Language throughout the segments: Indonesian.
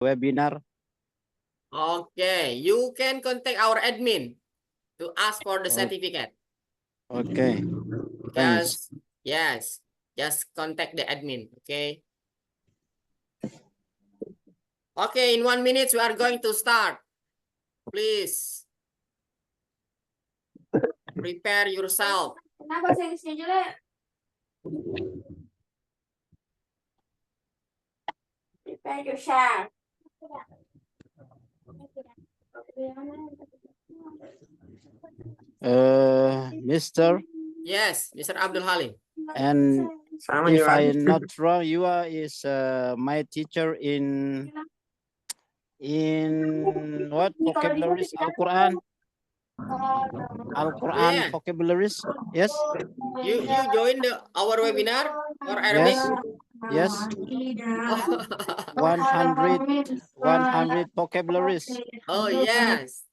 webinar. Okay, you can contact our admin to ask for the certificate. Okay. Thanks. Yes, just contact the admin. Okay. Okay, in 1 minute we are going to start. Please prepare yourself. Kenapa bahasa Inggrisnya jelek? Prepare yourself. Mr. Yes, Mr. Abdul Halim. And if I'm not wrong, you are my teacher in what vocabularies? Al-Quran. Al-Quran Yeah. vocabularies. Yes. You join our webinar for Arabic. Yes. 100 vocabularies. Oh yes.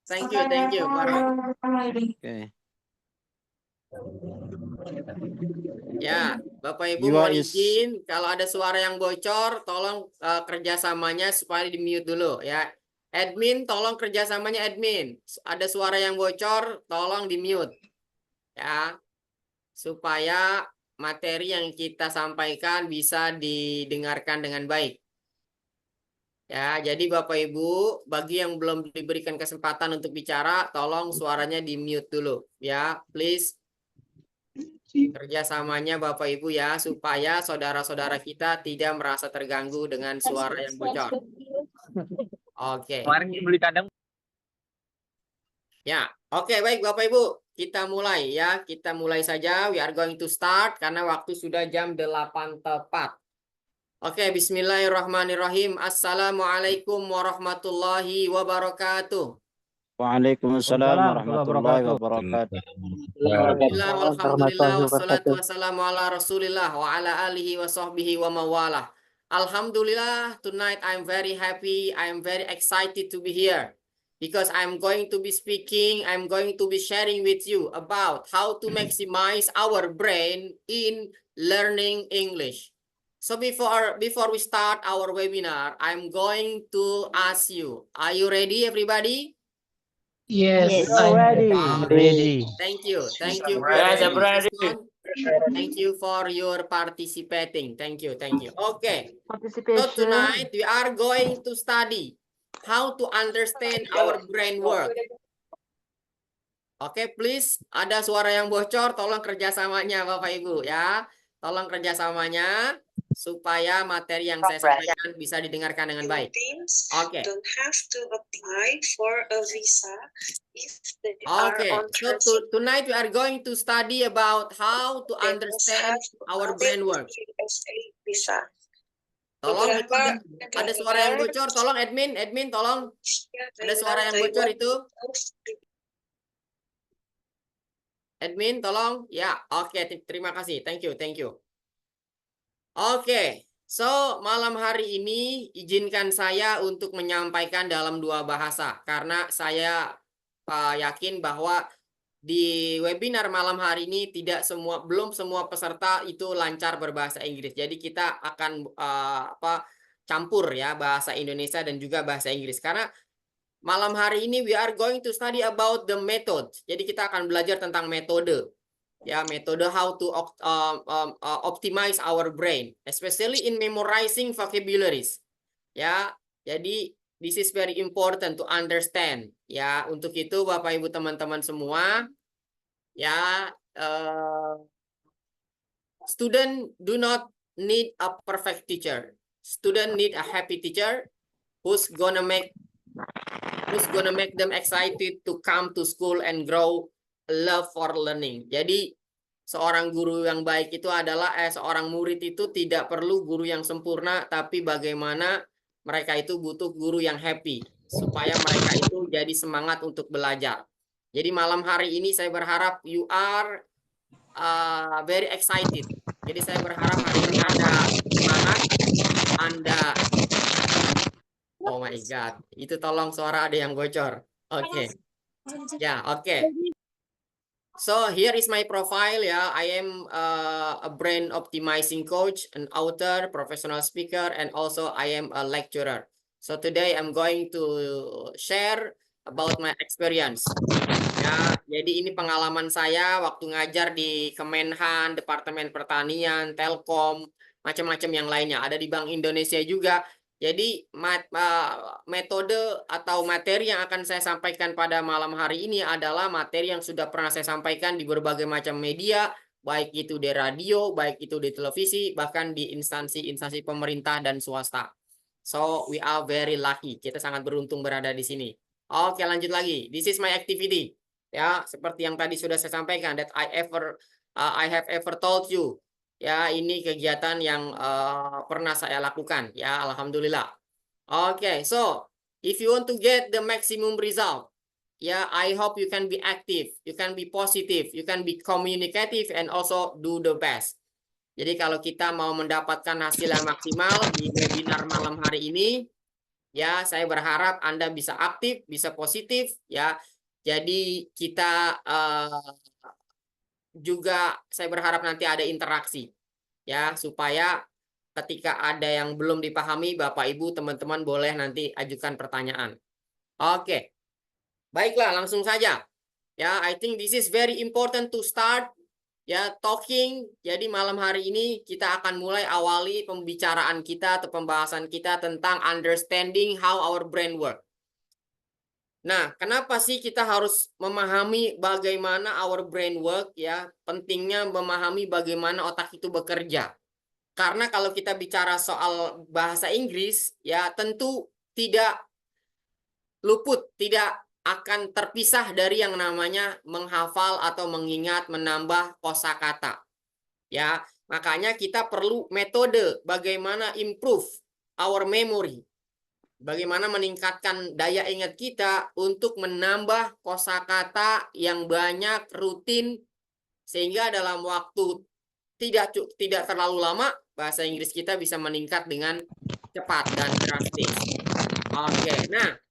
Thank you, Farhan. Okay. Ya, Bapak Ibu You mohon are izin kalau ada suara yang bocor, tolong kerjasamanya supaya di mute dulu ya. Admin, tolong kerjasamanya admin. Ada suara yang bocor, tolong di mute ya, supaya materi yang kita sampaikan bisa didengarkan dengan baik. Ya, jadi Bapak Ibu, bagi yang belum diberikan kesempatan untuk bicara, tolong suaranya di mute dulu ya, please. Kerjasamanya Bapak Ibu ya, supaya saudara-saudara kita tidak merasa terganggu dengan suara yang bocor. Oke. Kemarin beli kandang. Ya, oke baik Bapak Ibu, kita mulai ya. Kita mulai saja. We are going to start karena waktu sudah jam 8 tepat. Oke, bismillahirrahmanirrahim. Assalamualaikum warahmatullahi wabarakatuh. Waalaikumsalam warahmatullahi wabarakatuh. Alhamdulillah wassalatu wassalamu ala Rasulillah wa ala alihi wa sahbihi wa mawalah. Alhamdulillah, tonight I'm very happy, I'm very excited to be here because I'm going to be speaking, I'm going to be sharing with you about how to maximize our brain in learning English. So before we start our webinar, I'm going to ask you, are you ready everybody? Yes, I'm ready. Ready. Thank you. Thank you. Yes, I'm ready. Thank you for your participating. Thank you. Okay. So tonight we are going to study how to understand our brain work. Oke, please. Ada suara yang bocor, tolong kerjasamanya Bapak Ibu ya. Tolong kerjasamanya supaya materi yang saya sampaikan bisa didengarkan dengan baik. Oke. Don't have to apply for a visa if they Okay, are on so tonight we are going to study about how to understand our brain work. Visa. Tolong itu ada suara yang bocor, tolong admin tolong. Ada suara yang bocor itu. Admin tolong. Ya, oke, terima kasih. Thank you. Oke, so malam hari ini izinkan saya untuk menyampaikan dalam 2 bahasa karena saya yakin bahwa di webinar malam hari ini belum semua peserta itu lancar berbahasa Inggris. Jadi kita akan campur ya bahasa Indonesia dan juga bahasa Inggris karena malam hari ini we are going to study about the method. Jadi kita akan belajar tentang metode. Ya, metode how to optimize our brain, especially in memorizing vocabularies. Ya, jadi this is very important to understand. Ya, untuk itu Bapak Ibu teman-teman semua, ya, student do not need a perfect teacher. Student need a happy teacher who's gonna make them excited to come to school and grow love for learning. Jadi seorang guru yang baik itu adalah seorang murid itu tidak perlu guru yang sempurna, tapi bagaimana mereka itu butuh guru yang happy supaya mereka itu jadi semangat untuk belajar. Jadi malam hari ini saya berharap you are very excited. Jadi saya berharap hari ini Anda semangat, Anda. Oh my God, itu tolong suara ada yang bocor. Oke. Ya, oke. So here is my profile ya. I am a brain optimizing coach, an author, professional speaker, and also I am a lecturer. So today I'm going to share about my experience. Ya, jadi ini pengalaman saya waktu ngajar di Kemenhan, Departemen Pertanian, Telkom, macam-macam yang lainnya. Ada di Bank Indonesia juga. Jadi metode atau materi yang akan saya sampaikan pada malam hari ini adalah materi yang sudah pernah saya sampaikan di berbagai macam media, baik itu di radio, baik itu di televisi, bahkan di instansi-instansi pemerintah dan swasta. So we are very lucky. Kita sangat beruntung berada di sini. Oke, lanjut lagi. This is my activity. Ya, seperti yang tadi sudah saya sampaikan that I have ever told you. Ya, ini kegiatan yang pernah saya lakukan. Ya, alhamdulillah. Oke, so if you want to get the maximum result, ya, I hope you can be active, you can be positive, you can be communicative, and also do the best. Jadi kalau kita mau mendapatkan hasil yang maksimal di webinar malam hari ini, ya, saya berharap Anda bisa aktif, bisa positif, ya. Jadi kita juga saya berharap nanti ada interaksi, ya, supaya ketika ada yang belum dipahami, Bapak Ibu, teman-teman boleh nanti ajukan pertanyaan. Oke, baiklah, langsung saja. Ya, I think this is very important to start. Ya, talking. Jadi malam hari ini kita akan mulai awali pembicaraan kita atau pembahasan kita tentang understanding how our brain work. Nah, kenapa sih kita harus memahami bagaimana our brain work, ya? Pentingnya memahami bagaimana otak itu bekerja. Karena kalau kita bicara soal bahasa Inggris, ya tentu tidak luput, tidak akan terpisah dari yang namanya menghafal atau mengingat, menambah kosakata. Ya, makanya kita perlu metode bagaimana improve our memory. Bagaimana meningkatkan daya ingat kita untuk menambah kosakata yang banyak, rutin, sehingga dalam waktu tidak terlalu lama bahasa Inggris kita bisa meningkat dengan cepat dan drastis. Oke, nah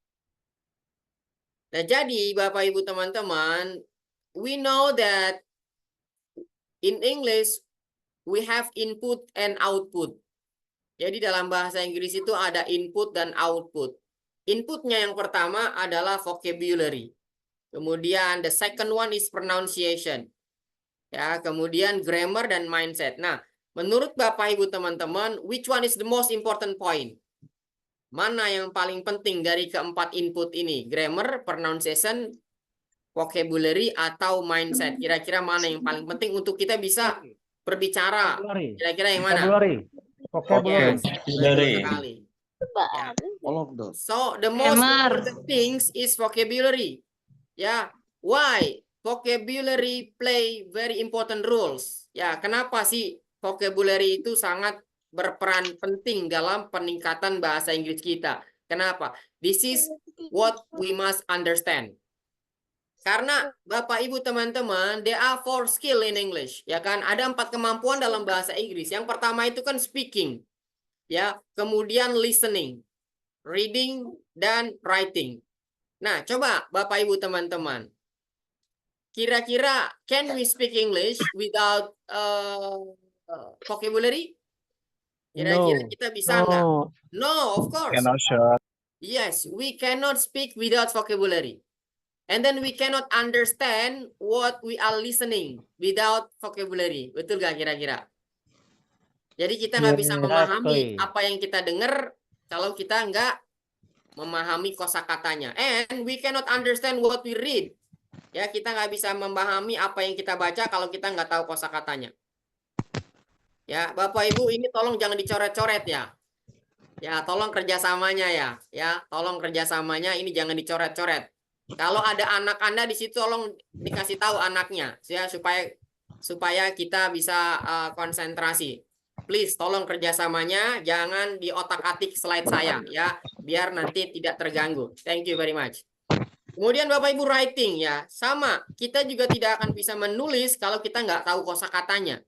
jadi Bapak Ibu teman-teman, we know that in English we have input and output. Jadi dalam bahasa Inggris itu ada input dan output. Inputnya yang pertama adalah vocabulary. Kemudian the second one is pronunciation. Ya, kemudian grammar dan mindset. Nah, menurut Bapak Ibu teman-teman, which one is the most important point? Mana yang paling penting dari keempat input ini? Grammar, pronunciation, vocabulary, atau mindset? Kira-kira mana yang paling penting untuk kita bisa berbicara? Kira-kira yang mana? Vocabulary. Sekali. Ya. All of those. So the most important things is vocabulary. Ya, why? Vocabulary play very important roles. Ya, kenapa sih vocabulary itu sangat berperan penting dalam peningkatan bahasa Inggris kita? Kenapa? This is what we must understand. Karena Bapak Ibu teman-teman, there are 4 skill in English, ya kan? Ada 4 kemampuan dalam bahasa Inggris. Yang pertama itu kan speaking, ya. Kemudian listening, reading, dan writing. Nah, coba Bapak Ibu teman-teman, kira-kira can we speak English without vocabulary? Kira-kira kita bisa nggak? No, of course. Yes, we cannot speak without vocabulary. And then we cannot understand what we are listening without vocabulary. Betul gak kira-kira? Jadi kita nggak bisa memahami apa yang kita dengar kalau kita nggak memahami kosakatanya. And we cannot understand what we read. Ya, kita nggak bisa memahami apa yang kita baca kalau kita nggak tahu kosakatanya. Ya, Bapak Ibu, ini tolong jangan dicoret-coret ya. Ya, tolong kerjasamanya ya. Ya, tolong kerjasamanya ini jangan dicoret-coret. Kalau ada anak Anda di situ, tolong dikasih tahu anaknya, ya, supaya kita bisa konsentrasi. Please, tolong kerjasamanya, jangan di otak-atik slide saya, ya, biar nanti tidak terganggu. Thank you very much. Kemudian Bapak Ibu writing, ya, sama. Kita juga tidak akan bisa menulis kalau kita nggak tahu kosakatanya.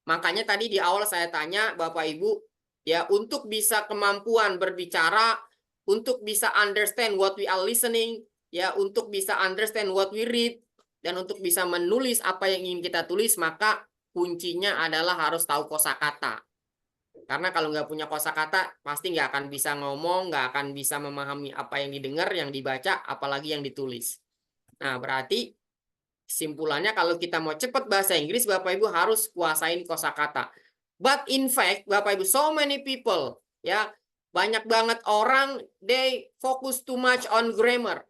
Makanya tadi di awal saya tanya Bapak Ibu, ya, untuk bisa kemampuan berbicara, untuk bisa understand what we are listening, ya, untuk bisa understand what we read, dan untuk bisa menulis apa yang ingin kita tulis, maka kuncinya adalah harus tahu kosakata. Karena kalau nggak punya kosakata, pasti nggak akan bisa ngomong, nggak akan bisa memahami apa yang didengar, yang dibaca, apalagi yang ditulis. Nah, berarti kesimpulannya kalau kita mau cepat bahasa Inggris, Bapak Ibu harus kuasain kosakata. But in fact, Bapak Ibu, so many people, ya, banyak banget orang, they focus too much on grammar.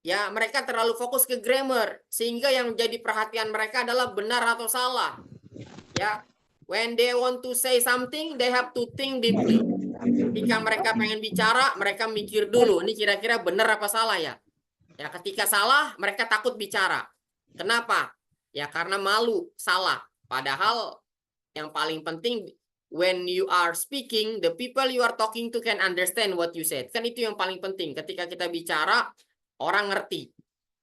Ya, mereka terlalu fokus ke grammar, sehingga yang jadi perhatian mereka adalah benar atau salah. Ya, when they want to say something, they have to think deeply. Ketika mereka pengen bicara, mereka mikir dulu, ini kira-kira benar apa salah ya? Ya, ketika salah, mereka takut bicara. Kenapa? Ya, karena malu salah. Padahal yang paling penting, when you are speaking, the people you are talking to can understand what you said. Kan itu yang paling penting. Ketika kita bicara, orang ngerti.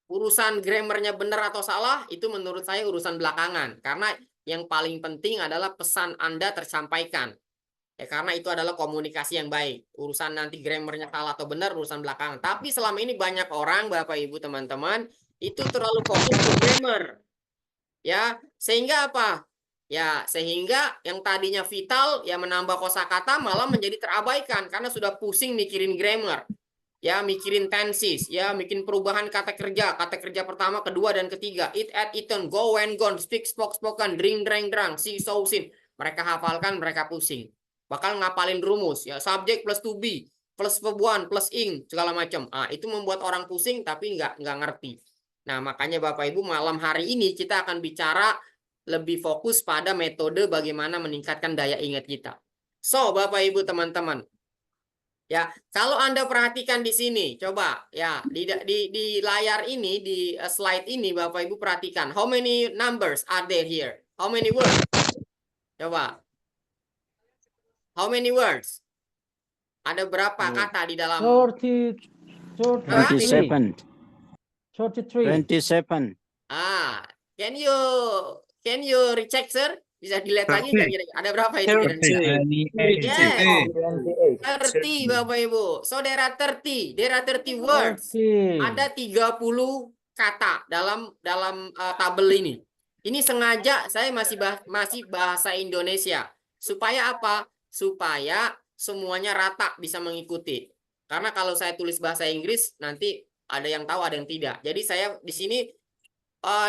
Urusan grammarnya benar atau salah, itu menurut saya urusan belakangan. Karena yang paling penting adalah pesan Anda tersampaikan. Ya, karena itu adalah komunikasi yang baik. Urusan nanti grammarnya salah atau benar, urusan belakangan. Tapi selama ini banyak orang, Bapak, Ibu, teman-teman, itu terlalu fokus ke grammar. Ya, sehingga apa? Ya, sehingga yang tadinya vital, ya menambah kosakata malah menjadi terabaikan. Karena sudah pusing mikirin grammar. Ya, mikirin tenses, ya, bikin perubahan kata kerja pertama, kedua, dan ketiga. Eat, at, eaten, go, and gone, speak, spoke, spoken, drink, drank, drunk, see, saw, seen. Mereka hafalkan, mereka pusing. Bakal ngapalin rumus, ya, subject plus to be, plus verb one, plus ing, segala macam. Ah, itu membuat orang pusing, tapi nggak ngerti. Nah, makanya Bapak Ibu, malam hari ini kita akan bicara lebih fokus pada metode bagaimana meningkatkan daya ingat kita. So, Bapak Ibu, teman-teman, ya, kalau Anda perhatikan di sini, coba ya di layar ini, di slide ini, Bapak Ibu perhatikan. How many numbers are there here? How many words? Coba. How many words? Ada berapa kata di dalam? 27. 33. 27. Ah, can you recheck, sir? Bisa dilihat lagi nggak kira-kira? Ada berapa itu kira-kira? Yes. 30, Bapak Ibu. So there are 30 words. 30. Ada 30 kata dalam tabel ini. Ini sengaja saya masih bahasa Indonesia. Supaya apa? Supaya semuanya rata bisa mengikuti. Karena kalau saya tulis bahasa Inggris nanti ada yang tahu, ada yang tidak. Jadi saya di sini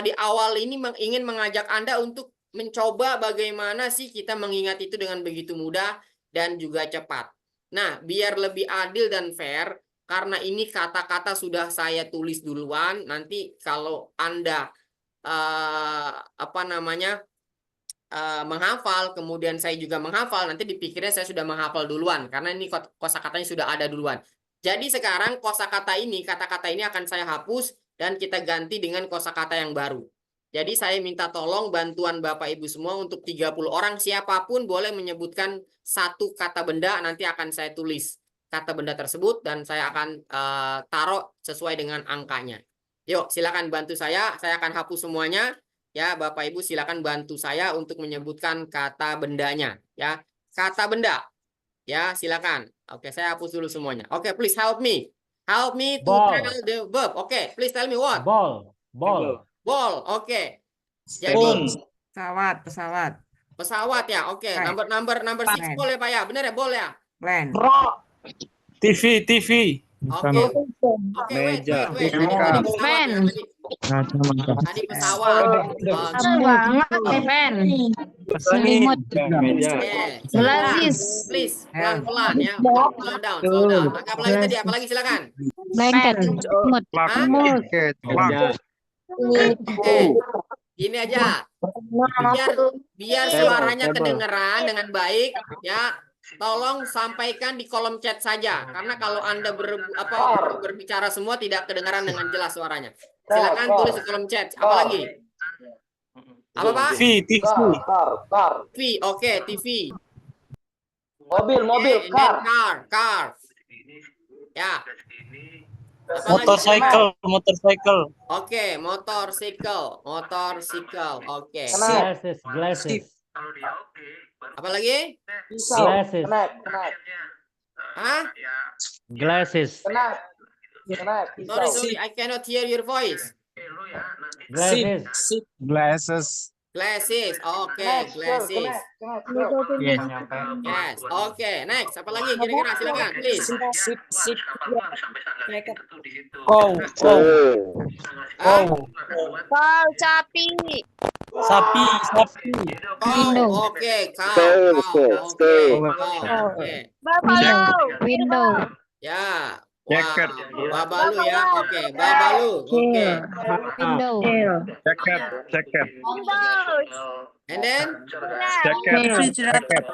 di awal ini ingin mengajak Anda untuk mencoba bagaimana sih kita mengingat itu dengan begitu mudah dan juga cepat. Nah, biar lebih adil dan fair, karena ini kata-kata sudah saya tulis duluan, nanti kalau Anda menghafal, kemudian saya juga menghafal, nanti dipikirnya saya sudah menghafal duluan, karena ini kosakatanya sudah ada duluan. Jadi sekarang kosakata ini, kata-kata ini akan saya hapus dan kita ganti dengan kosakata yang baru. Jadi saya minta tolong bantuan Bapak Ibu semua untuk 30 orang, siapapun boleh menyebutkan satu kata benda, nanti akan saya tulis kata benda tersebut dan saya akan taruh sesuai dengan angkanya. Yuk, silakan bantu saya akan hapus semuanya. Ya, Bapak Ibu silakan bantu saya untuk menyebutkan kata bendanya. Ya, kata benda. Ya, silakan. Oke, saya hapus dulu semuanya. Oke, please help me. Help me to Ball. tell the verb. Oke, please tell me what? Ball. Ball, oke. Jadi Pesawat. pesawat ya, oke. Right. Number 6 Plane. boleh Pak ya, bener ya, boleh ya. Plan. TV. Oke, wait. Tadi pesawat ya, tadi pesawat. Please, pelan-pelan ya. Slow down. Apalagi silakan. Oke, gini aja. Biar suaranya kedengeran dengan baik, ya. Tolong sampaikan di kolom chat saja, karena kalau Anda berbicara semua tidak kedengaran dengan jelas suaranya. Silakan tulis di kolom chat. Apalagi? Apa Pak? TV. TV, oke, TV. Mobil, Okay, car. Ya. Motorcycle. Oke, motorcycle. Oke. Glasses. Apa lagi? Glasses. Hah? Glasses. Sorry, I cannot hear your voice. Glasses. Glasses. Glasses. Oke, glasses. Yes. Yes. Oke, next. Apa lagi kira-kira? Silakan, please. Cow. Cow. Ah, Kau sapi. Sapi. Sapi. cow. Oke, cow. Oke, cow. Oke. Buffalo. Window. Ya. Jacket. Wow. Babalu ya. Oke, babalu. Oke. Window. Jacket. Jacket. And then Jacket.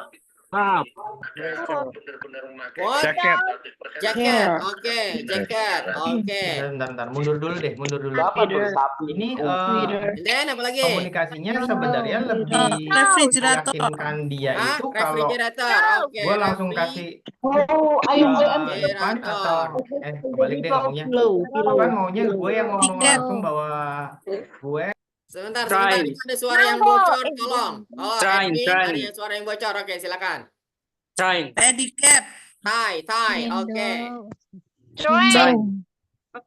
what? Jacket. Jacket. Oke, jacket. Oke. Bentar, mundur dulu deh, mundur dulu. Apa tuh sapi? Ini And then apa lagi? komunikasinya sebenarnya lebih Refrigerator. meyakinkan dia Ah, itu kalau refrigerator. Oke. gue langsung kasih Oh, ayam depan atau kebalik deh ngomongnya. Kan maunya gue yang ngomong Tiket. langsung bahwa gue Sebentar. Train. Itu ada suara yang bocor, tolong. Oh, Train, Edwin, train. ada yang suara yang bocor. Oke, silakan. Train. Pedicab. Tie. Oke. Train.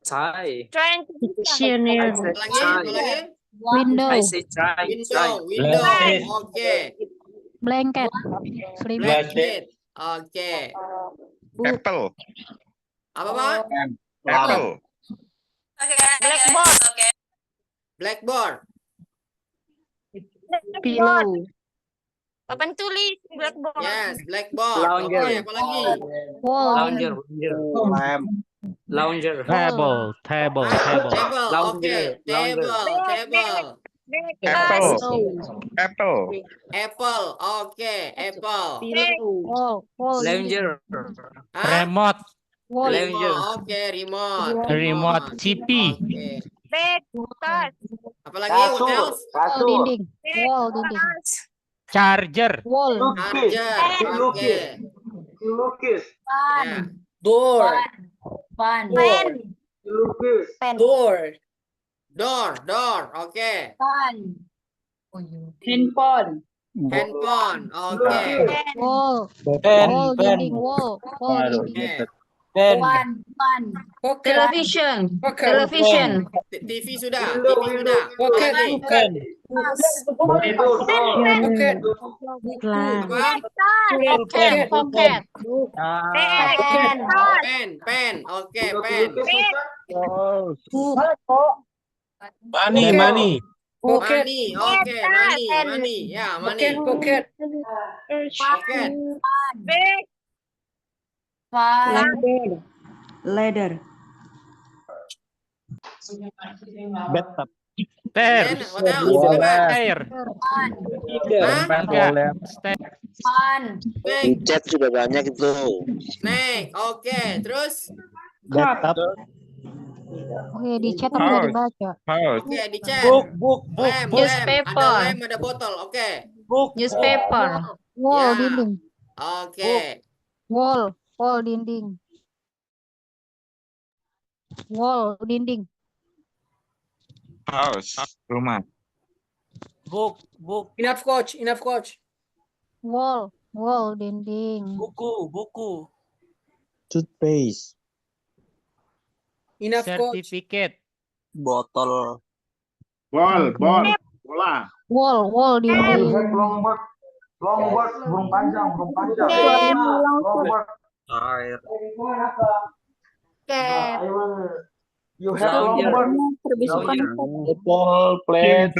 Tie. Train. Dictionary. Apa lagi? Apa lagi? Window. Window. Oke. Blanket. Sleep. Blanket. Oke. Apple. Apa, Pak? Apple. Blackboard. Blackboard. Pillow. Papan tulis. Blackboard. Yes, blackboard. Lounger. Oke, apa lagi? Wall. Lounger. Table. Table. Table. Table. Oke. Lounger. Table. Apple. Apple. Apple. Oke, apple. Wall. Wall. Hah? Remote. Wall. Oke, remote. Remote TV. Oke. Tas. Apa lagi? What Kasur. else? Wall Kasur. dinding. Wall dinding. Charger. Wall. Charger. Oke. Lukis. Ya. Door. Pen. Lukis. Door. Door. Oke. Handphone. Handphone. Oke. Wall. Pen. Wall Pen. dinding. Wall. Wall dinding. Oke. Pen. Television. Television. TV sudah. TV sudah. Apa lagi? Pen. Glass. Apa? Pocket. Pen. Oke, pen. Money. Money. Oke, money. Ya, money. Pocket. Ladder. Bathtub. Stairs. Then, what else? Silakan. Air. Hah? Enggak. Stairs. Snake. Cat sudah banyak itu. Snake. Oke, terus? Oke, di chat apa nggak dibaca? House. Oke, di chat. Book. Lem. Ada lem, ada botol. Oke. Newspaper. Wall Ya. dinding. Oke. Wall. Wall dinding. Wall dinding. House. Rumah. book Enough coach. Wall. Wall dinding. buku Toothpaste. Certificate. Botol. Bola. Wall dinding. Longboard. Burung panjang. Air. Cap. You have longboard. Botol, plate.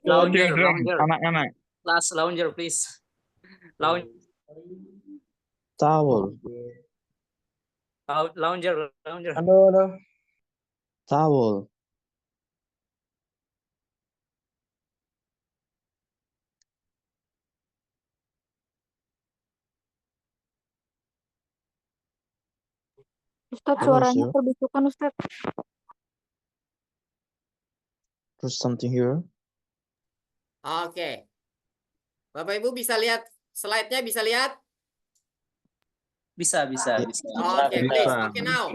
Anak-anak. Last lounger, please. Towel. Lounger. Towel. Ustaz, Halo, suaranya sir. terbisukan, Ustaz. There's something here. Oke. Bapak Ibu bisa lihat slide-nya, bisa lihat? Bisa. Oke, please. Oke, now.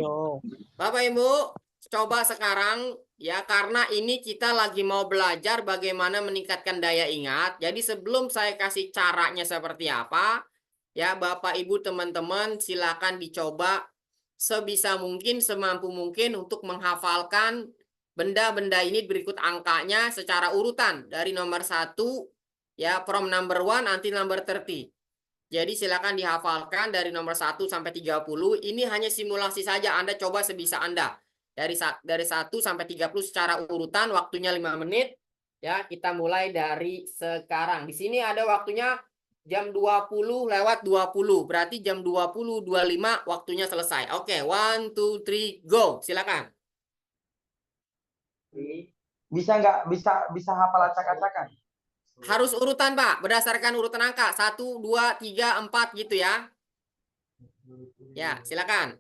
Bapak Ibu, coba sekarang ya, karena ini kita lagi mau belajar bagaimana meningkatkan daya ingat. Jadi sebelum saya kasih caranya seperti apa, ya Bapak Ibu teman-teman silakan dicoba sebisa mungkin, semampu mungkin untuk menghafalkan benda-benda ini berikut angkanya secara urutan dari nomor 1 ya, from number 1 until number 30. Jadi silakan dihafalkan dari nomor 1 sampai 30. Ini hanya simulasi saja. Anda coba sebisa Anda. Dari 1 sampai 30 secara urutan, waktunya 5 menit. Ya, kita mulai dari sekarang. Di sini ada waktunya jam 20 lewat 20. Berarti jam 20.25 waktunya selesai. Oke, 1, 2, 3, go. Silakan. Bisa nggak bisa hafal acak-acakan? Harus urutan, Pak. Berdasarkan urutan angka. 1, 2, 3, 4 gitu ya. Ya, silakan.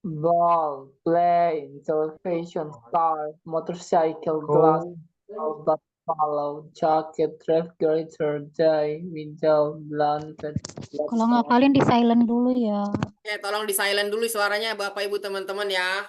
Ball, plane, television, car, motorcycle, glass, but follow, jacket, refrigerator, day, window, blanket. Kalau ngapalin di silent dulu ya. Oke, tolong di silent dulu suaranya Bapak Ibu teman-teman ya.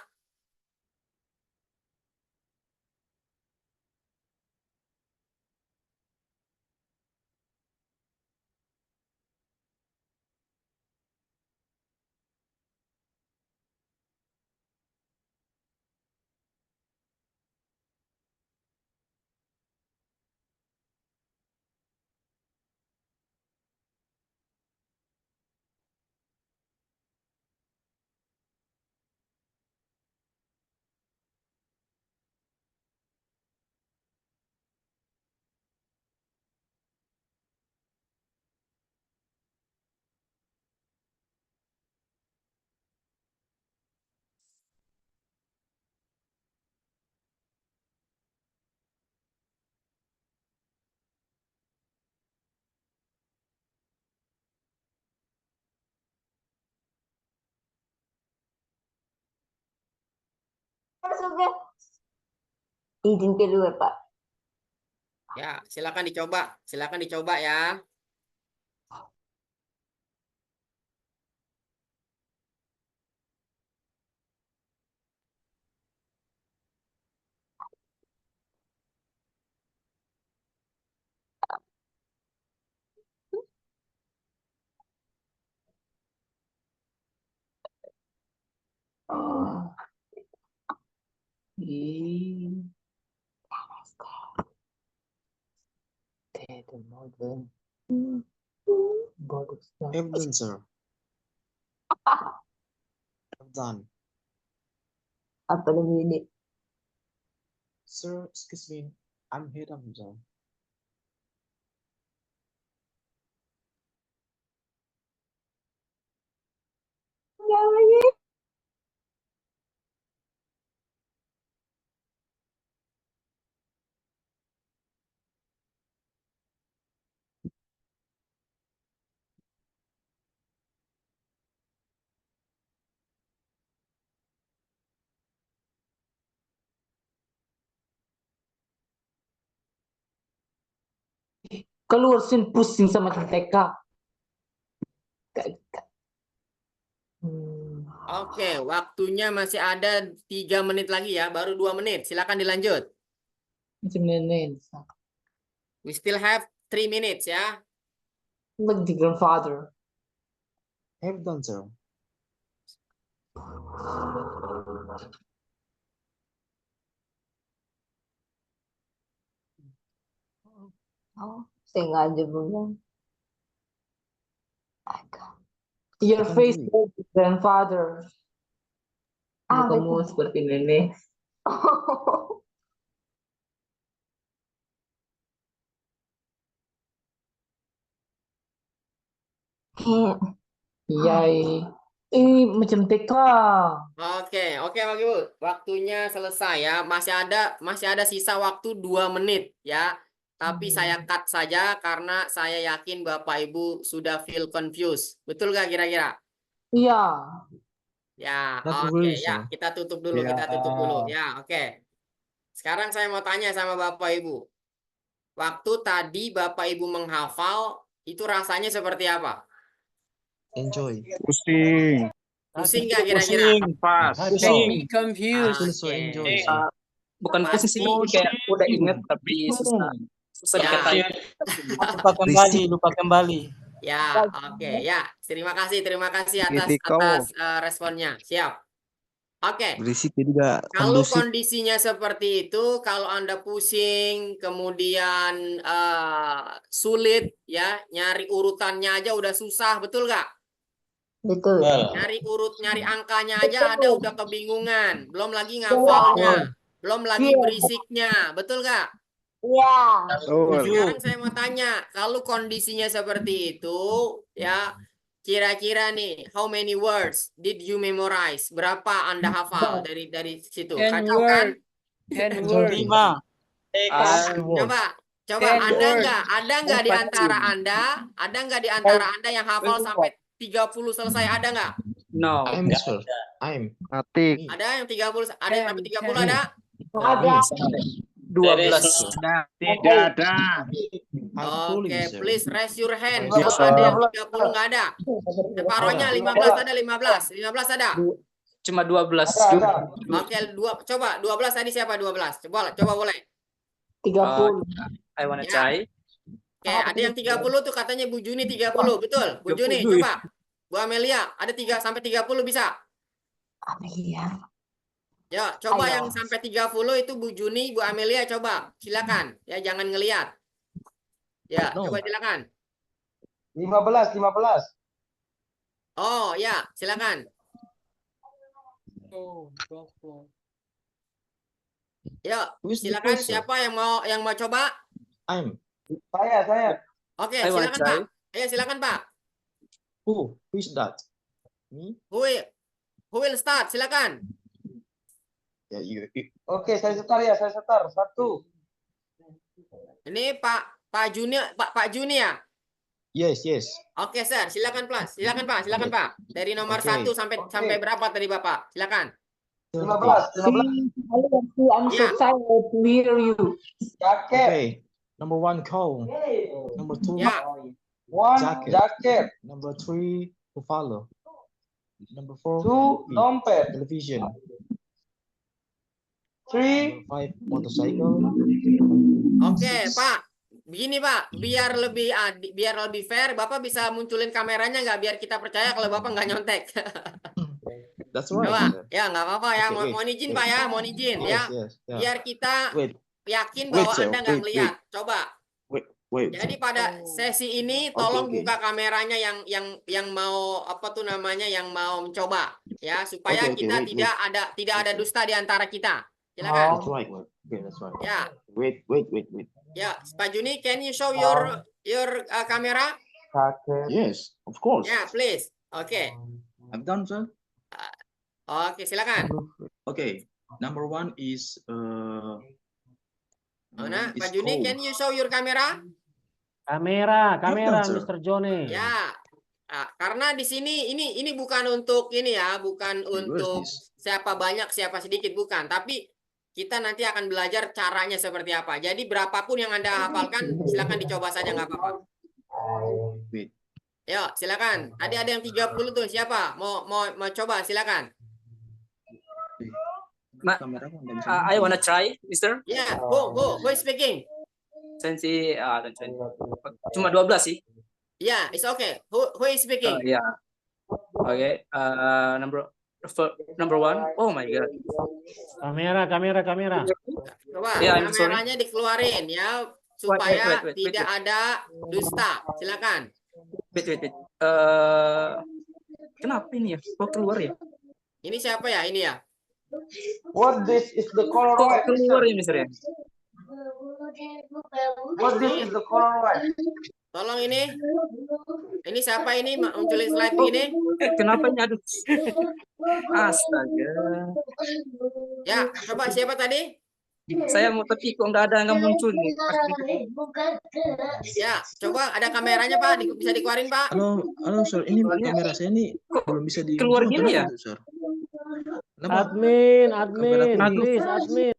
Izin kedua, Pak. Ya, silakan dicoba. Silakan dicoba ya. I've done, sir. I've done. Apa namanya ini? Sir, excuse me. I'm here, Hamza. Keluar sin pusing sama TK. Oke, waktunya masih ada 3 menit lagi ya. Baru 2 menit. Silakan dilanjut. We still have 3 minutes ya. Like the grandfather. I've done, sir. Oh, sengaja belum. Your Bukan face, gini. grandfather. Ah, Kamu seperti nenek. Iya, macam TK. Oke, Bapak Ibu. Waktunya selesai ya. Masih ada sisa waktu 2 menit ya. Tapi saya cut saja karena saya yakin Bapak Ibu sudah feel confused. Betul nggak kira-kira? Iya. Ya, Not oke really, ya. sir. Kita tutup dulu, kita tutup dulu. Ya, oke. Sekarang saya mau tanya sama Bapak Ibu. Waktu tadi Bapak Ibu menghafal, itu rasanya seperti apa? Enjoy. Pusing. Pusing nggak kira-kira? Pas. Pusing. Confused. Feel so Oke. enjoy, sir. Bukan pusing sih, kayak udah inget tapi susah Ya. dikatain. Lupa kembali. Ya, oke, ya. Terima kasih atas Kau. responnya. Siap. Oke. Berisik juga Kalau kondusif. kondisinya seperti itu, kalau Anda pusing, kemudian sulit ya, nyari urutannya aja udah susah, betul nggak? Betul. Nyari angkanya aja ada udah kebingungan, belum lagi ngafalnya, belum lagi berisiknya, betul nggak? Iya. Sekarang saya mau tanya, kalau kondisinya seperti itu, ya, kira-kira nih, how many words did you memorize? Berapa Anda hafal dari situ? 10 Kacau kan? word. 10 word. 5. Coba ada nggak di antara Anda yang hafal sampai 30 selesai, ada nggak? No. I'm sir. I'm. Atik. Ada yang 30, ada yang sampai 30 ada? Ada. 12. Tidak ada. I'm pulling, Oke, sir. please raise your hand. Nggak Kalau ada yang 30 nggak ada. Separohnya 15 ada, 15 ada. Cuma 12. Oke, coba 12 tadi siapa 12? Coba boleh. 30. I wanna Ya. try. Oke, ada yang 30 tuh katanya Bu Juni 30, betul? Bu Juni, 30. coba. Bu Amelia, ada 3 sampai 30 bisa? Amelia. Ya, coba Ayo. yang sampai 30 itu Bu Juni, Bu Amelia coba. Silakan. Ya, jangan ngelihat. Ya, No. coba silakan. 15. Oh, ya, silakan. Ya, Who's the silakan first, sir? siapa yang mau coba? I'm. Saya. Oke, I wanna silakan try. Pak. Ayo silakan Pak. Who? Who is that? Me? Who will start? Silakan. Yeah, you. Oke, saya setar. 1. Ini Pak Juni ya? Yes. Oke, Sir. Silakan Pak. Silakan Pak. Dari nomor Oke. 1 sampai berapa tadi Bapak? Silakan. 15. I'm so excited to hear you. Jaket. Okay. Number 1, coal. Number 2, Ya. 1. Jaket. Number 3, buffalo. Number 4, 2. Dompet. television. 3. Number 5, motorcycle. Oke, Pak. Begini Pak, biar lebih fair, Bapak bisa munculin kameranya nggak biar kita percaya kalau Bapak nggak nyontek. That's right. Coba, sir. ya nggak apa-apa ya. Okay, Mohon izin wait. Pak ya, mohon izin ya. Yes. Yeah. Biar kita Wait. yakin Wait, bahwa sir. Anda nggak Wait. melihat. Coba. Wait. Jadi pada sesi ini tolong Okay. buka kameranya yang mau apa tuh namanya yang mau mencoba ya supaya Okay, kita wait. tidak ada dusta di antara kita. Silakan. That's right. Okay, that's right. Ya. Wait. Ya, Pak Juni, can you show your kamera? Jaket. Yes, of course. Ya, please. Oke. I'm done, sir. Oke, silakan. Okay. Number 1 is Mana? is Pak Juni, coal. can you show your kamera? Kamera, sir. Mr. Johnny. Ya. Karena di sini ini bukan untuk ini ya, bukan untuk siapa banyak, siapa sedikit, bukan. Tapi kita nanti akan belajar caranya seperti apa. Jadi berapapun yang Anda hafalkan, silakan dicoba saja nggak apa-apa. Wait. Yuk, silakan. Tadi ada yang 30 tuh, siapa? Mau coba, silakan. I wanna try, Mister. Ya, who is speaking? Sensi, cuma 12 sih. Ya, it's okay. Who is speaking? Ya. Oke. Number 1. Oh my god. Kamera. Coba Ya, I'm sorry. kameranya dikeluarin ya supaya Wait. tidak ada dusta. Silakan. Wait. Kenapa ini ya? Kok keluar ya? Ini siapa ya? Ini ya. What this is the color Kok white? keluar ya, Mister ya? What this is the color white? Tolong ini. Ini siapa ini? Munculin slide ini. Kenapa ini? Aduh. Astaga. Ya, coba siapa tadi? Saya mau tapi kok nggak muncul nih. Ya, coba ada kameranya Pak, bisa dikeluarin Pak. Halo, sir. Ini kamera saya ini belum bisa di Keluar gini ya? sir. Admin, Kamera please, admin.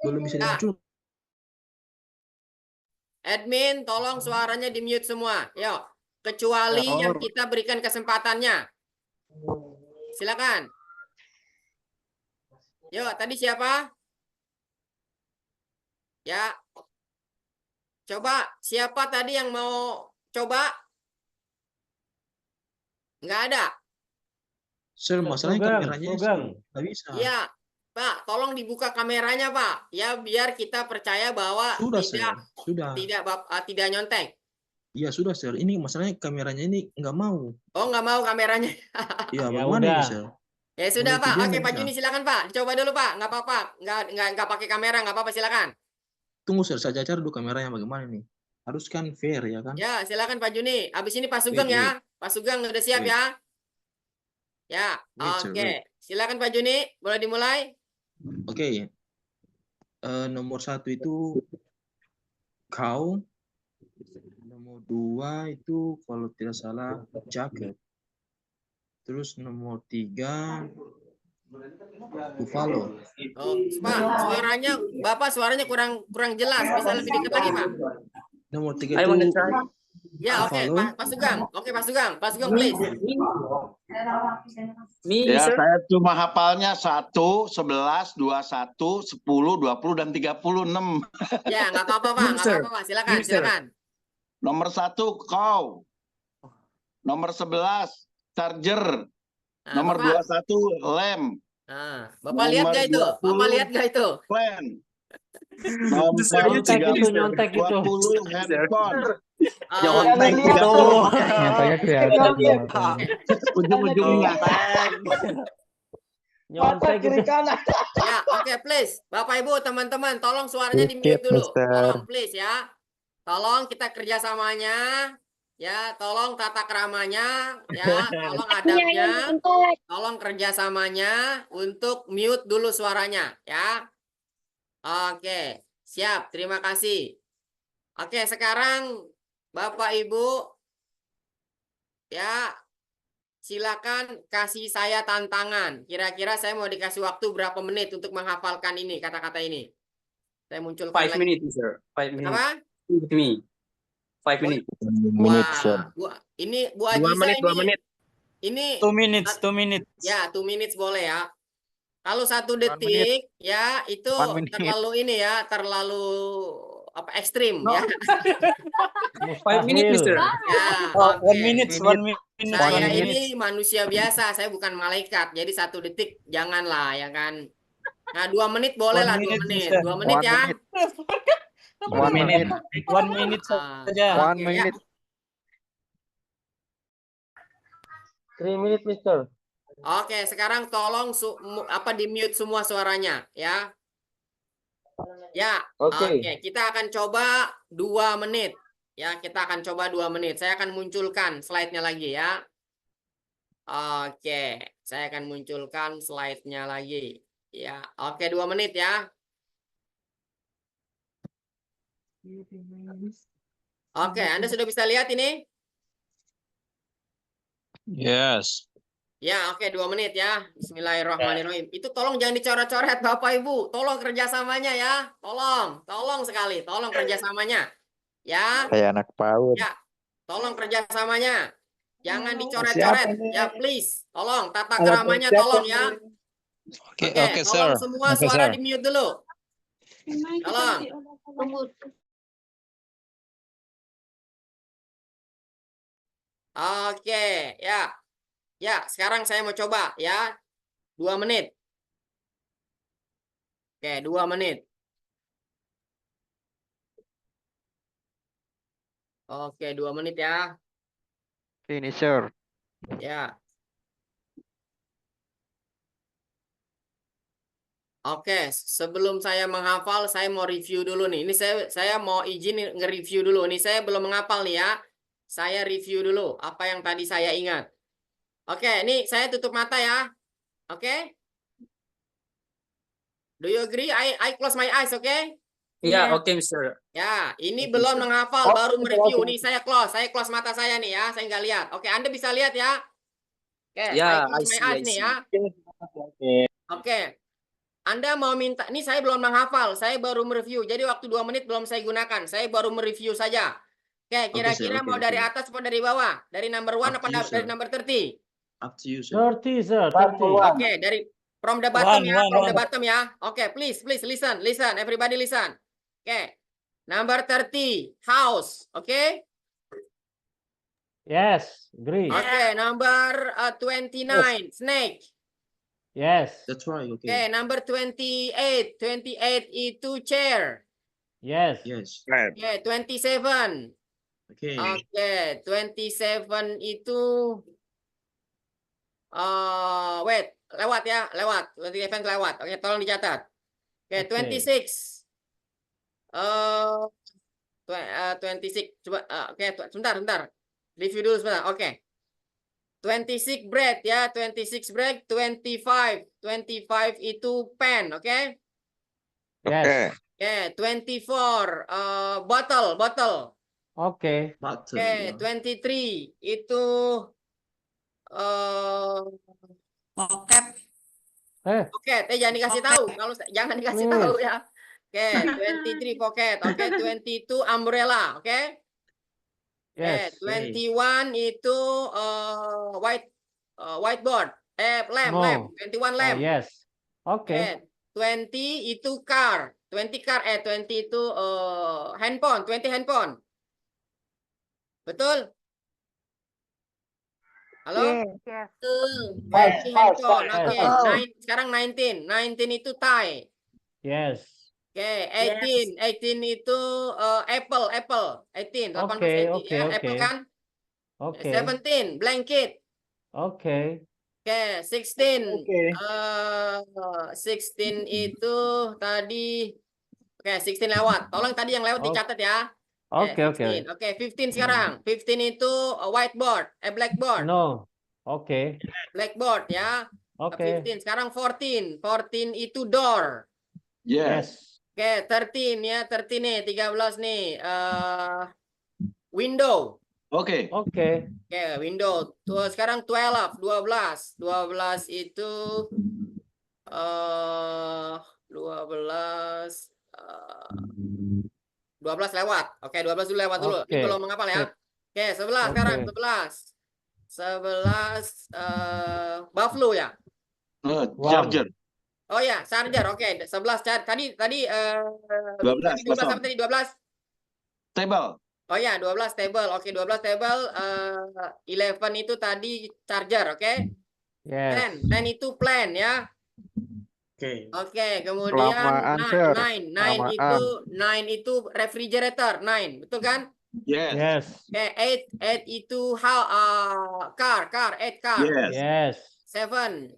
belum bisa dimuncul. Admin, tolong suaranya di mute semua. Yuk, kecuali yang kita berikan kesempatannya. Silakan. Yuk, tadi siapa? Ya. Coba, siapa tadi yang mau coba? Nggak ada. Sir, masalahnya Program, kameranya program. nggak bisa. Iya, Pak, tolong dibuka kameranya, Pak. Ya, biar kita percaya bahwa Sudah, Sir. tidak Sudah. tidak nyontek. Iya, sudah, Sir. Ini masalahnya kameranya ini nggak mau. Oh, nggak mau kameranya. Iya, Ya bagaimana ini, udah. Sir? Ya sudah, Mulai Pak. video Oke, nggak Pak bisa. Juni silakan, Pak. Dicoba dulu, Pak. Nggak apa-apa. Nggak pakai kamera, nggak apa-apa, silakan. Tunggu, Sir. Saya cari dulu kameranya bagaimana nih. Harus kan fair, ya kan? Ya, silakan Pak Juni. Habis ini Pak Sugeng ya. Pak Sugeng udah siap Wait. ya? Ya, Wait, sir, oke. wait. Silakan Pak Juni, boleh dimulai? Oke. Nomor 1 itu kau. Nomor 2 itu kalau tidak salah jaket. Terus nomor 3 buffalo. Oh, Pak, suaranya kurang jelas. Bisa lebih dekat lagi, Pak. Nomor 3 itu Ya, oke, buffalo. Pak Sugeng. Oke, Pak Sugeng, please. Ya, saya cuma hafalnya 1, 11, 21, 10, 20, dan 36. Ya, nggak apa-apa, Pak. Nggak apa-apa, Pak. Silakan. Nomor 1, kau. Nomor 11, charger. Nah, Nomor Bapak. 21, lem. Nah, Bapak lihat nggak itu? 20. Bapak lihat nggak itu? Plan. Nomor Nyontek 30, itu, nyontek itu. 20, handphone. Nyontek itu. Nyatanya kelihatan. Ujung-ujungnya. Nyontek kiri itu. kanan. Ya, oke, please. Bapak, Ibu, teman-teman, tolong suaranya di-mute dulu. Tolong, please ya. Tolong kita kerjasamanya. Ya, tolong tata keramanya. Ya, tolong adabnya. Tolong kerjasamanya untuk mute dulu suaranya. Ya. Oke, siap. Terima kasih. Oke, sekarang Bapak, Ibu, ya, silakan kasih saya tantangan. Kira-kira saya mau dikasih waktu berapa menit untuk menghafalkan ini, kata-kata ini. Saya munculkan 5 lagi. minutes, sir. 5 minutes. Apa? With me. 5 minutes. Wah, ini Bu 2 Ajisa menit, 2 ini. menit. Ini 2 minutes, 2 minutes. ya 2 minutes boleh ya. Kalau 1 detik ya itu 1 minute. terlalu ini ya, terlalu apa ekstrim ya. 5 minutes, sir. Ya, Oh, oke. 1 minute, 1 minute. Saya 1 minute. ini manusia biasa, saya bukan malaikat. Jadi 1 detik janganlah ya kan. Nah, 2 menit boleh lah, 2 menit. 2 menit ya. 1 minute. 1 minute saja. Oke, ya. 3 minutes, Mister. Oke, sekarang tolong di-mute semua suaranya ya. Ya, Oke. oke. Kita akan coba 2 menit. Ya, kita akan coba 2 menit. Saya akan munculkan slide-nya lagi ya. Oke, saya akan munculkan slide-nya lagi. Ya, oke 2 menit ya. Oke, Anda sudah bisa lihat ini? Yes. Ya, oke 2 menit ya. Bismillahirrahmanirrahim. Itu tolong jangan dicoret-coret Bapak Ibu. Tolong kerjasamanya ya. Tolong sekali. Tolong kerjasamanya. Ya. Kayak anak PAUD. Ya. Tolong kerjasamanya. Jangan dicoret-coret. Ya, please. Tolong tata keramanya tolong ya. Oke, Tolong semua suara di-mute dulu. Tolong. Oke, ya. Ya, sekarang saya mau coba ya. 2 menit. Oke, 2 menit. Oke, 2 menit ya. Finisher. Ya. Oke, sebelum saya menghafal, saya mau review dulu nih. Ini saya mau izin nge-review dulu. Ini saya belum menghafal nih ya. Saya review dulu apa yang tadi saya ingat. Oke, ini saya tutup mata ya. Oke? Do you agree? I close my eyes, oke? Ya, oke, Mister. Ya, ini belum menghafal, baru mereview. Nih saya close mata saya nih ya. Saya nggak lihat. Oke, Anda bisa lihat ya? Oke, Ya, I close my eyes nih ya. Oke. Anda mau minta, ini saya belum menghafal, saya baru mereview. Jadi waktu 2 menit belum saya gunakan. Saya baru mereview saja. Oke, kira-kira mau dari atas atau dari bawah? Dari number 1 apa dari number 30? Up to you, sir. 30, sir. 30. Oke, dari from the bottom ya, from the one. bottom ya. Oke, please listen, everybody listen. Oke. Number 30, house, oke? Yes, agree. Okay, number 29, snake. Yes, That's right. Okay. Okay, number 28. 28 itu chair. yes, Yes. Okay, 27. Okay. Okay, 27 itu wait, lewat ya, lewat. 27 lewat. Oke, tolong dicatat. Oke, 26. 26 coba oke, sebentar. Review dulu sebentar. Oke. 26 bread ya, 26 bread, 25. 25 itu pen, oke? yes. Oke, 24 bottle. Okay. Oke, 23 itu Pocket. pocket. Jangan dikasih tahu. Kalau jangan dikasih tahu ya. Oke, 23 pocket. Oke, 22 umbrella, oke? Yes. 21 itu whiteboard. Lamp. 21 lamp. Yes. Okay. 20 itu car. 20 car. 20 itu handphone. 20 handphone. Betul? Halo? Yes. 20 handphone. Oke. Sekarang 19. 19 itu tie. Yes. Oke, 18. 18 itu apple. 18. 18. Okay, 18. okay, Ya, okay. apple kan? Okay. 17. Blanket. Okay. Oke, 16. 16 itu tadi. Oke, 16 lewat. Tolong tadi yang lewat dicatat ya. Okay, 16. Oke, 15 sekarang. 15 itu whiteboard, blackboard. No. Okay. Blackboard ya. Okay. 15. Sekarang 14. 14 itu door. Yes. Oke, 13 ya. 13 nih, 13 nih. Window. Oke. Okay. Oke, window. Tuh, sekarang 12. 12 itu 12 lewat. Oke, 12 dulu lewat dulu. Oke. Itu lo menghafal ya. Oke, 11 sekarang. 11 buffalo ya. Charger. Oh ya, charger. Oke, 11 charger. Tadi 12 apa tadi? 12. Table. Oh ya, 12 table. Oke, 12 table. 11 itu tadi charger, oke? Yes. 10 itu plan ya. Oke. Oke, kemudian Kelamaan, sir. 9 itu refrigerator, 9. Betul kan? Yes. Yes. Oke, 8 itu car, 8 car. Yes. Yes. 7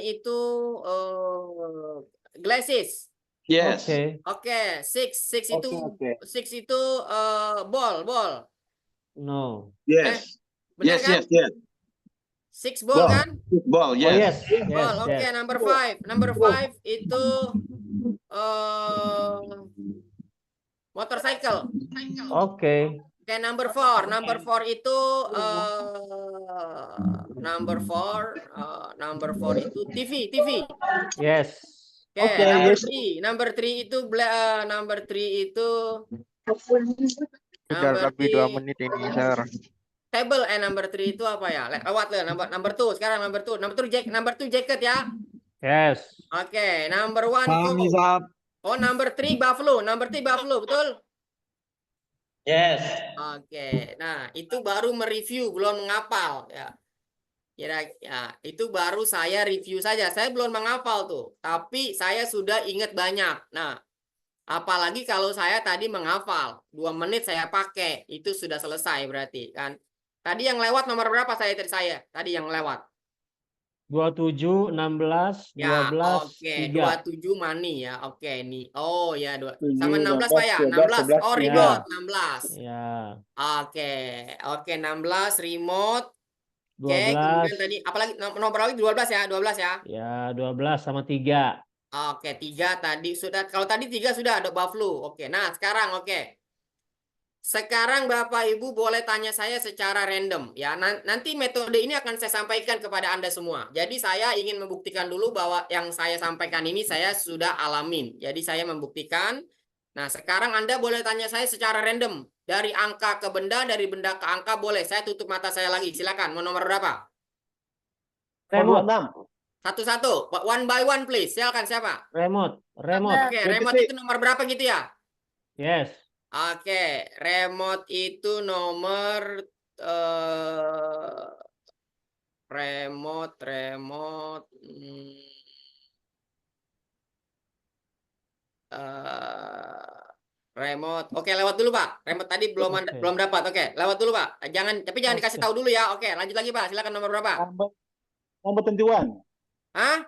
itu glasses. Yes. Okay. Oke, 6 itu Okay. 6 itu ball. No. Yes. Benar kan? Yes. 6 ball kan? Ball. Oh, Yes. yes. Ball. Yes. Oke, Yes. number 5. Number 5 itu motorcycle. Okay. Oke, number 4. Number 4 itu number 4 itu TV. Yes. Oke, number 3 itu number 3 itu Sudah lebih 2 menit ini, sir. table. Number 3 itu apa ya? Lewat lah. Number 2 sekarang number 2. Number 2 jacket ya. Yes. Oke, number 1 coat. Oh, number 3 buffalo. Number 3 buffalo, betul? Yes. Oke. Nah, itu baru mereview, belum menghafal ya. Ya, itu baru saya review saja. Saya belum menghafal tuh, tapi saya sudah ingat banyak. Nah, apalagi kalau saya tadi menghafal, 2 menit saya pakai, itu sudah selesai berarti kan. Tadi yang lewat nomor berapa tadi yang lewat? 27, 16, 12, Ya, oke, 3. 27 money ya. Oke, nih. Oh ya, sama 16 Pak ya. 16. Oh, remote 16. Ya. Oke, 16 remote. Oke, 12. kemudian tadi apalagi nomor lagi 12 ya, 12 ya. Ya, 12 sama 3. Oke, 3 tadi sudah. Kalau tadi 3 sudah ada buffalo. Oke, nah sekarang oke. Sekarang Bapak Ibu boleh tanya saya secara random ya. Nanti metode ini akan saya sampaikan kepada Anda semua. Jadi saya ingin membuktikan dulu bahwa yang saya sampaikan ini saya sudah alamin. Jadi saya membuktikan. Nah, sekarang Anda boleh tanya saya secara random. Dari angka ke benda, dari benda ke angka boleh. Saya tutup mata saya lagi. Silakan. Mau nomor berapa? Remote. Satu-satu. One by one please. Silakan siapa? Remote. Oke, remote itu nomor berapa gitu ya? Yes. Oke, remote itu nomor remote. Oke, lewat dulu, Pak. Remote tadi belum dapat. Oke, lewat dulu, Pak. Tapi jangan dikasih tahu dulu ya. Oke, lanjut lagi, Pak. Silakan nomor berapa? Nomor 21. Hah?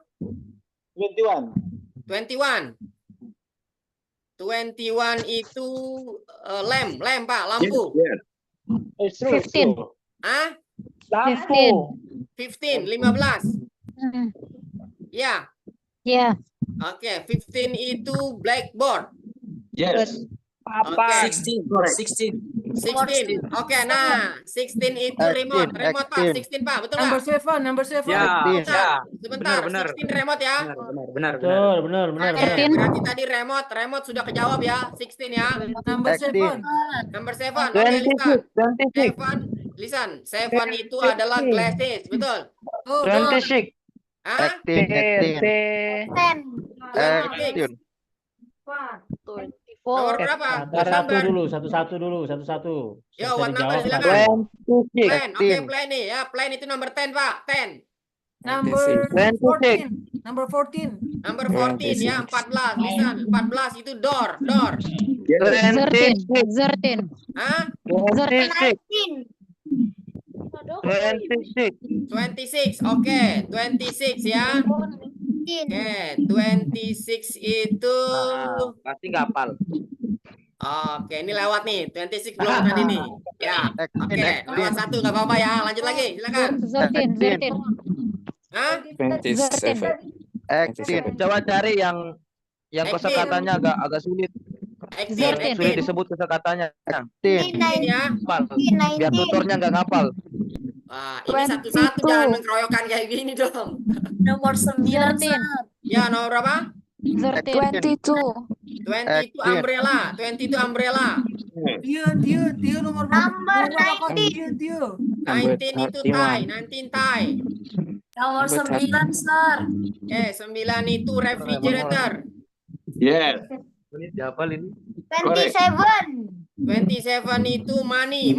21. 21. 21 itu lamp, Pak, lampu. It's true. 15. Hah? Lampu. 15, 15. Ya. Ya. Oke, 15 itu blackboard. Yes. Papan. 16. 16. Oke, nah, 16 itu remote, Pak. 16, Pak. Betul nggak? Number 7. Ya. Sebentar, Benar. 16 remote ya. Benar. Benar. Oke, berarti tadi remote sudah kejawab ya, 16 ya. Number 7. Number 7. Oke, listen. 7 itu adalah glasses, betul? 26. Hah? 26. Nomor berapa? Satu dulu. Yo, what Bisa number dijawab, silakan. Pak. Plan, oke, plan nih ya. Plan itu nomor 10, Pak. 10. Number 14. Number 14. Number 14 ya, 14. Listen, 14 itu door. 13. Hah? 26. Oke, 26 ya. Oke, 26 itu Pasti nggak hafal. oke, ini lewat nih. 26 belum tadi nih. Ya. Oke, lewat satu nggak apa-apa ya. Lanjut lagi, silakan. 13. Hah? 18. Coba cari yang kosakatanya agak sulit. 18. Sulit disebut kosakatanya. 18 ya. Hafal. Biar tutornya nggak ngapal. Wah, ini satu-satu jangan mengkeroyokan kayak gini dong. Nomor 9. Ya, nomor berapa? 22. 20 itu umbrella. 20 itu umbrella. Dia nomor berapa? Number 19. 19 itu tie. 19 tie. Nomor 9, Sir. Oke, 9 itu refrigerator. Yes. Dihafal ini. 27. 27 itu money.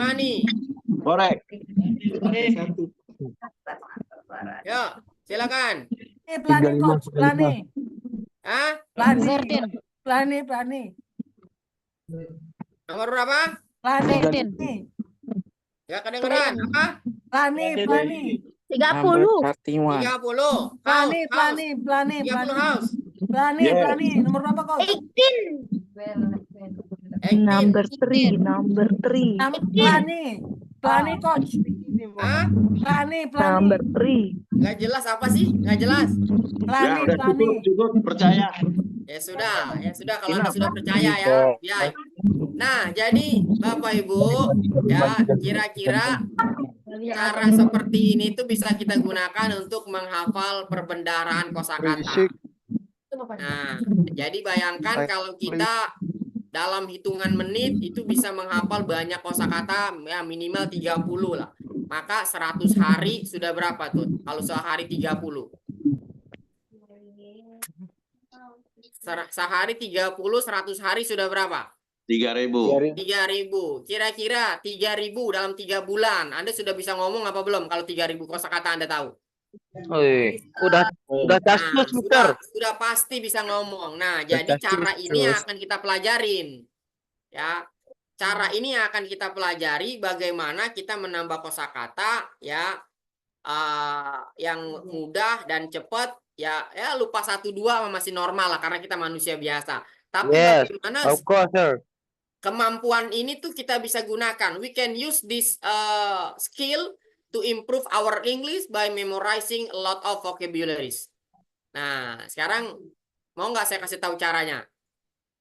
Correct. Yo, silakan. Plani, coach. Plani. Hah? Plani. Nomor berapa? Plani. Ya, kedengeran. Apa? Plani. 30. 30. Plani. 30 house. Plani. Nomor berapa, coach? 18. Number 3. Plani, coach. Hah? Plani. Number 3. Nggak jelas apa sih? Nggak jelas. Ya, udah cukup, percaya. Ya sudah kalau Anda sudah percaya ya. Nah, jadi Bapak Ibu, ya kira-kira cara seperti ini tuh bisa kita gunakan untuk menghafal perbendaharaan kosakata. Nah, jadi bayangkan kalau kita dalam hitungan menit itu bisa menghafal banyak kosakata ya minimal 30 lah. Maka 100 hari sudah berapa tuh? Kalau sehari 30. Sehari 30, 100 hari sudah berapa? 3.000. 3.000. Kira-kira 3.000 dalam 3 bulan. Anda sudah bisa ngomong apa belum kalau 3.000 kosakata Anda tahu? Udah kasus sudah pasti bisa ngomong. Nah, jadi cara ini yang akan kita pelajarin. Ya. Cara ini yang akan kita pelajari bagaimana kita menambah kosakata ya yang mudah dan cepat ya lupa 1 2 masih normal lah karena kita manusia biasa. Tapi bagaimana kemampuan ini tuh kita bisa gunakan. We can use this skill to improve our English by memorizing a lot of vocabularies. Nah, sekarang mau nggak saya kasih tahu caranya?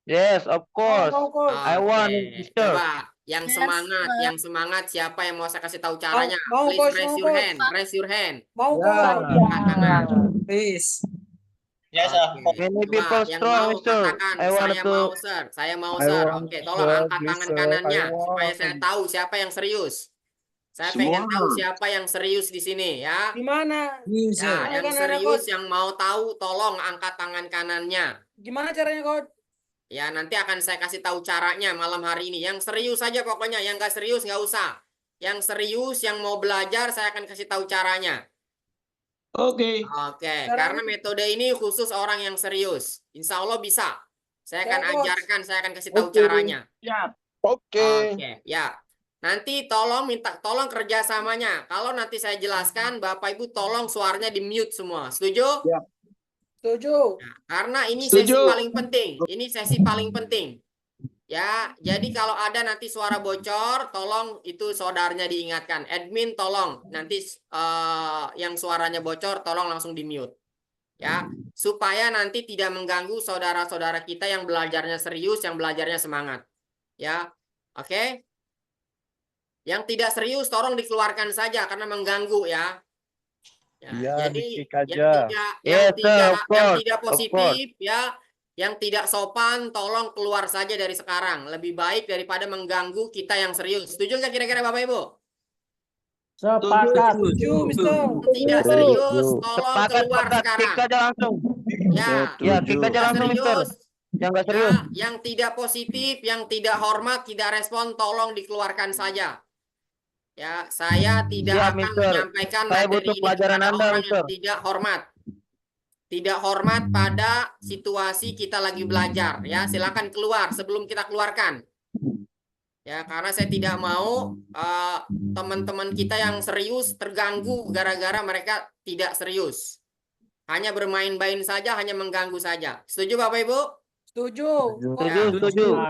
Yes, of course. I want to. Coba yang semangat siapa yang mau saya kasih tahu caranya? Please raise your hand. Mau Please. Yes, many people strong, sir. Saya mau, sir. Oke, tolong angkat tangan kanannya supaya saya tahu siapa yang serius. Saya pengen tahu siapa yang serius di sini ya. Gimana? Ya, yang serius yang mau tahu tolong angkat tangan kanannya. Gimana caranya, coach? Ya, nanti akan saya kasih tahu caranya malam hari ini. Yang serius saja pokoknya, yang nggak serius nggak usah. yang serius, yang mau belajar, saya akan kasih tahu caranya. Oke. Oke, karena metode ini khusus orang yang serius. Insya Allah bisa. Saya akan ajarkan, saya akan kasih tahu caranya. Oke, ya. Nanti tolong kerjasamanya. Kalau nanti saya jelaskan, Bapak Ibu tolong suaranya di mute semua. Setuju? Setuju. Nah, karena ini sesi paling penting. Ini sesi paling penting. Ya, jadi kalau ada nanti suara bocor, tolong itu saudaranya diingatkan. Admin tolong nanti yang suaranya bocor tolong langsung di mute. Ya, supaya nanti tidak mengganggu saudara-saudara kita yang belajarnya serius, yang belajarnya semangat. Ya. Oke. Yang tidak serius tolong dikeluarkan saja karena mengganggu ya. Ya, jadi yang tidak positif ya, yang tidak sopan tolong keluar saja dari sekarang. Lebih baik daripada mengganggu kita yang serius. Setuju nggak kira-kira Bapak Ibu? Sepakat. Tidak serius tolong keluar sekarang. Ya, kita aja langsung, Mister. Yang nggak serius. Yang tidak positif, yang tidak hormat, tidak respon, tolong dikeluarkan saja. Ya, saya tidak akan menyampaikan materi ini kepada orang yang tidak hormat. Tidak hormat pada situasi kita lagi belajar. Ya, silakan keluar sebelum kita keluarkan. Ya, karena saya tidak mau teman-teman kita yang serius terganggu gara-gara mereka tidak serius. Hanya bermain-main saja, hanya mengganggu saja. Setuju Bapak Ibu? Setuju.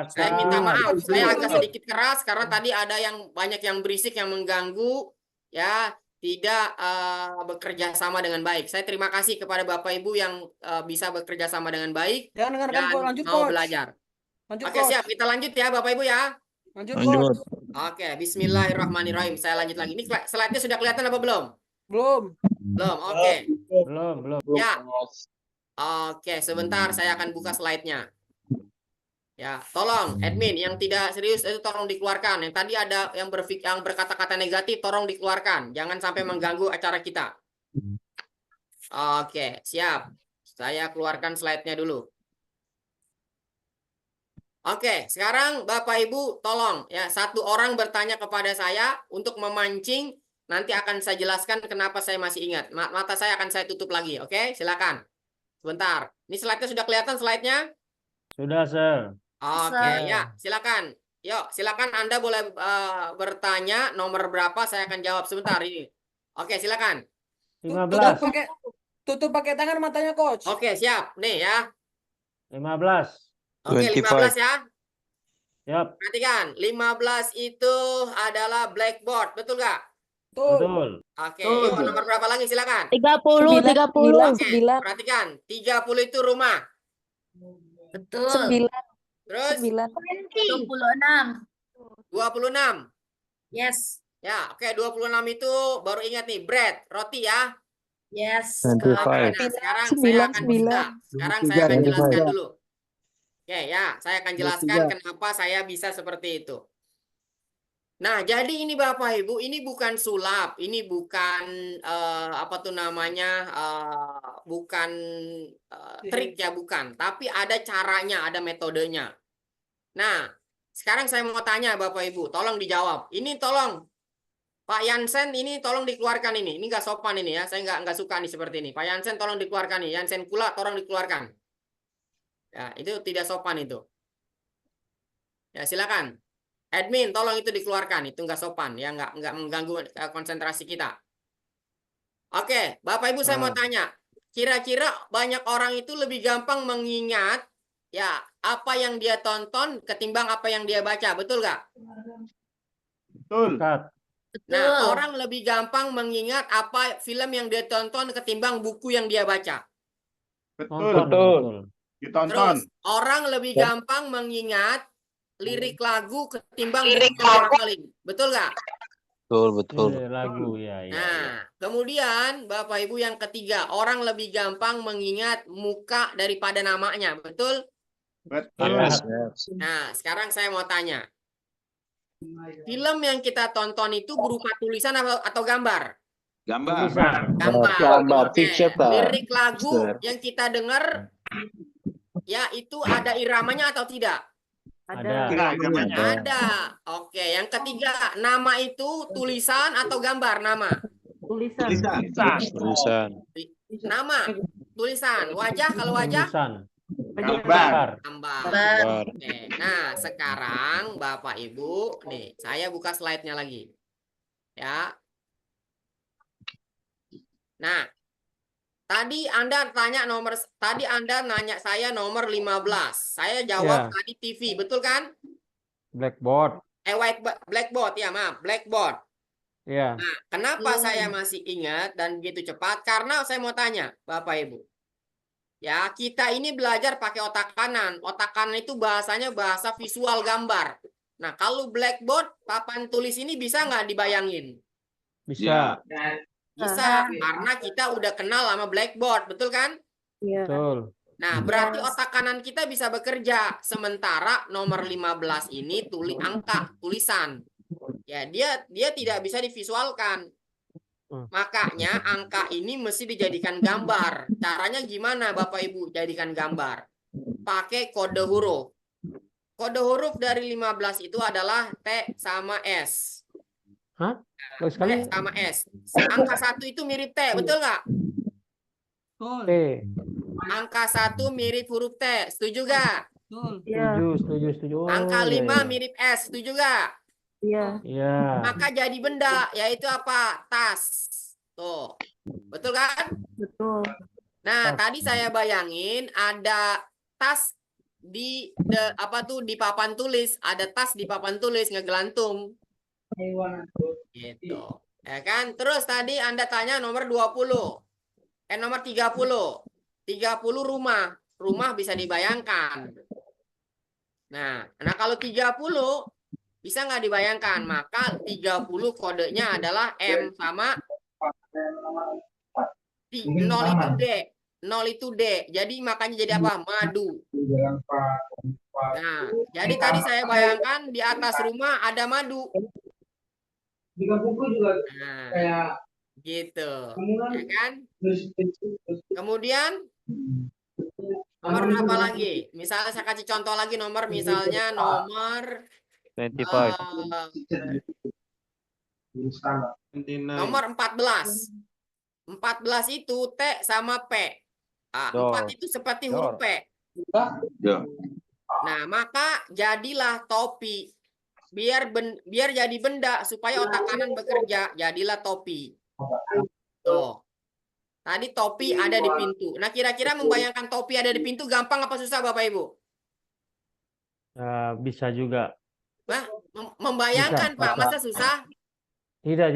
Saya minta maaf, saya agak sedikit keras karena tadi ada yang banyak yang berisik yang mengganggu, ya tidak bekerja sama dengan baik. Saya terima kasih kepada Bapak Ibu yang bisa bekerja sama dengan baik dan mau belajar. Oke, siap, kita lanjut ya Bapak Ibu ya. Lanjut. Oke, Bismillahirrahmanirrahim. Saya lanjut lagi. Ini slide-nya sudah kelihatan apa belum? Belum. Oke. Belum. Ya. Oke, sebentar saya akan buka slide-nya. Ya, tolong admin yang tidak serius itu tolong dikeluarkan. Yang tadi ada yang berkata-kata negatif tolong dikeluarkan. Jangan sampai mengganggu acara kita. Oke, siap. Saya keluarkan slide-nya dulu. Oke, sekarang Bapak Ibu tolong ya, satu orang bertanya kepada saya untuk memancing. Nanti akan saya jelaskan kenapa saya masih ingat. Mata saya akan saya tutup lagi. Oke, silakan. Sebentar. Ini slide-nya sudah kelihatan slide-nya? Sudah, Sir. Oke, ya, silakan. Yuk, silakan Anda boleh bertanya nomor berapa, saya akan jawab sebentar ini. Oke, silakan. 15. Tutup pakai tangan matanya, Coach. Oke, siap. Nih ya. 15. Oke, 15 ya. Yap. Perhatikan, 15 itu adalah blackboard, betul nggak? Betul. Oke, yuk, nomor berapa lagi silakan. 30. Oke, perhatikan, 30 itu rumah. Betul. Terus 26. 26. Yes. Ya, oke, 26 itu baru ingat nih, bread, roti ya. Yes. Oke, nah, sekarang saya akan buka. Sekarang saya akan jelaskan dulu. Oke ya, saya akan jelaskan kenapa saya bisa seperti itu. Nah, jadi ini Bapak Ibu, ini bukan sulap, ini bukan apa tuh namanya, bukan trik ya, bukan. Tapi ada caranya, ada metodenya. Nah, sekarang saya mau tanya Bapak Ibu, tolong dijawab. Ini tolong Pak Yansen, ini tolong dikeluarkan ini. Ini nggak sopan ini ya, saya nggak suka nih seperti ini. Pak Yansen tolong dikeluarkan nih. Yansen Kula tolong dikeluarkan. Ya, itu tidak sopan itu. Ya, silakan. Admin, tolong itu dikeluarkan. Itu nggak sopan, ya nggak mengganggu konsentrasi kita. Oke, Bapak Ibu saya mau tanya. Kira-kira banyak orang itu lebih gampang mengingat ya apa yang dia tonton ketimbang apa yang dia baca, betul nggak? Betul. Nah, orang lebih gampang mengingat apa film yang dia tonton ketimbang buku yang dia baca. Betul. Ditonton. Terus, orang lebih gampang mengingat lirik lagu ketimbang buku yang hafalin. Betul nggak? Betul. Lagu ya. Nah, kemudian Bapak Ibu yang ketiga, orang lebih gampang mengingat muka daripada namanya. Betul? Betul. Nah, sekarang saya mau tanya. Film yang kita tonton itu berupa tulisan atau gambar? Gambar. Oke. Lirik lagu yang kita dengar ya itu ada iramanya atau tidak? Ada. Ada. Oke, yang ketiga, nama itu tulisan atau gambar nama? Tulisan. Tulisan. Nama, tulisan. Wajah, kalau wajah? Tulisan. Gambar. Gambar. Oke. Nah, sekarang Bapak Ibu, nih, saya buka slide-nya lagi. Ya. Nah, tadi Anda nanya saya nomor 15. Saya jawab tadi TV, betul kan? Blackboard. Blackboard ya, maaf, blackboard. Iya. Nah, kenapa saya masih ingat dan begitu cepat? Karena saya mau tanya, Bapak Ibu. Ya, kita ini belajar pakai otak kanan. Otak kanan itu bahasanya bahasa visual gambar. Nah, kalau blackboard, papan tulis ini bisa nggak dibayangin? Bisa. Bisa, karena kita udah kenal sama blackboard, betul kan? Betul. Nah, berarti otak kanan kita bisa bekerja. Sementara nomor 15 ini tulisan. Ya, dia tidak bisa divisualkan. Makanya angka ini mesti dijadikan gambar. Caranya gimana Bapak Ibu jadikan gambar? Pakai kode huruf. Kode huruf dari 15 itu adalah T sama S. Hah? T sama S. Angka 1 itu mirip T, betul nggak? T. Angka 1 mirip huruf T, setuju nggak? Setuju. Angka 5 iya. mirip S, setuju nggak? Iya. Maka jadi benda, yaitu apa? Tas. Tuh. Betul kan? Betul. Nah, tadi saya bayangin ada tas di papan tulis, ada tas di papan tulis ngegelantung. Gitu. Ya kan? Terus tadi Anda tanya nomor 20. Nomor 30. 30 rumah. Rumah bisa dibayangkan. Nah, kalau 30 bisa nggak dibayangkan? Maka 30 kodenya adalah M sama 0 itu D. 0 itu D. Jadi makanya jadi apa? Madu. Nah, jadi tadi saya bayangkan di atas rumah ada madu. Nah, gitu. Ya kan? Kemudian nomor berapa lagi? Misalnya saya kasih contoh lagi misalnya nomor 25. nomor 14. 14 itu T sama P. 4 itu seperti huruf P. Nah, maka jadilah topi. Biar jadi benda supaya otak kanan bekerja, jadilah topi. Tuh. Tadi topi ada di pintu. Nah, kira-kira membayangkan topi ada di pintu gampang apa susah Bapak Ibu? Bisa juga. Nah, membayangkan Bisa, Pak, bisa. masa susah? Tidak.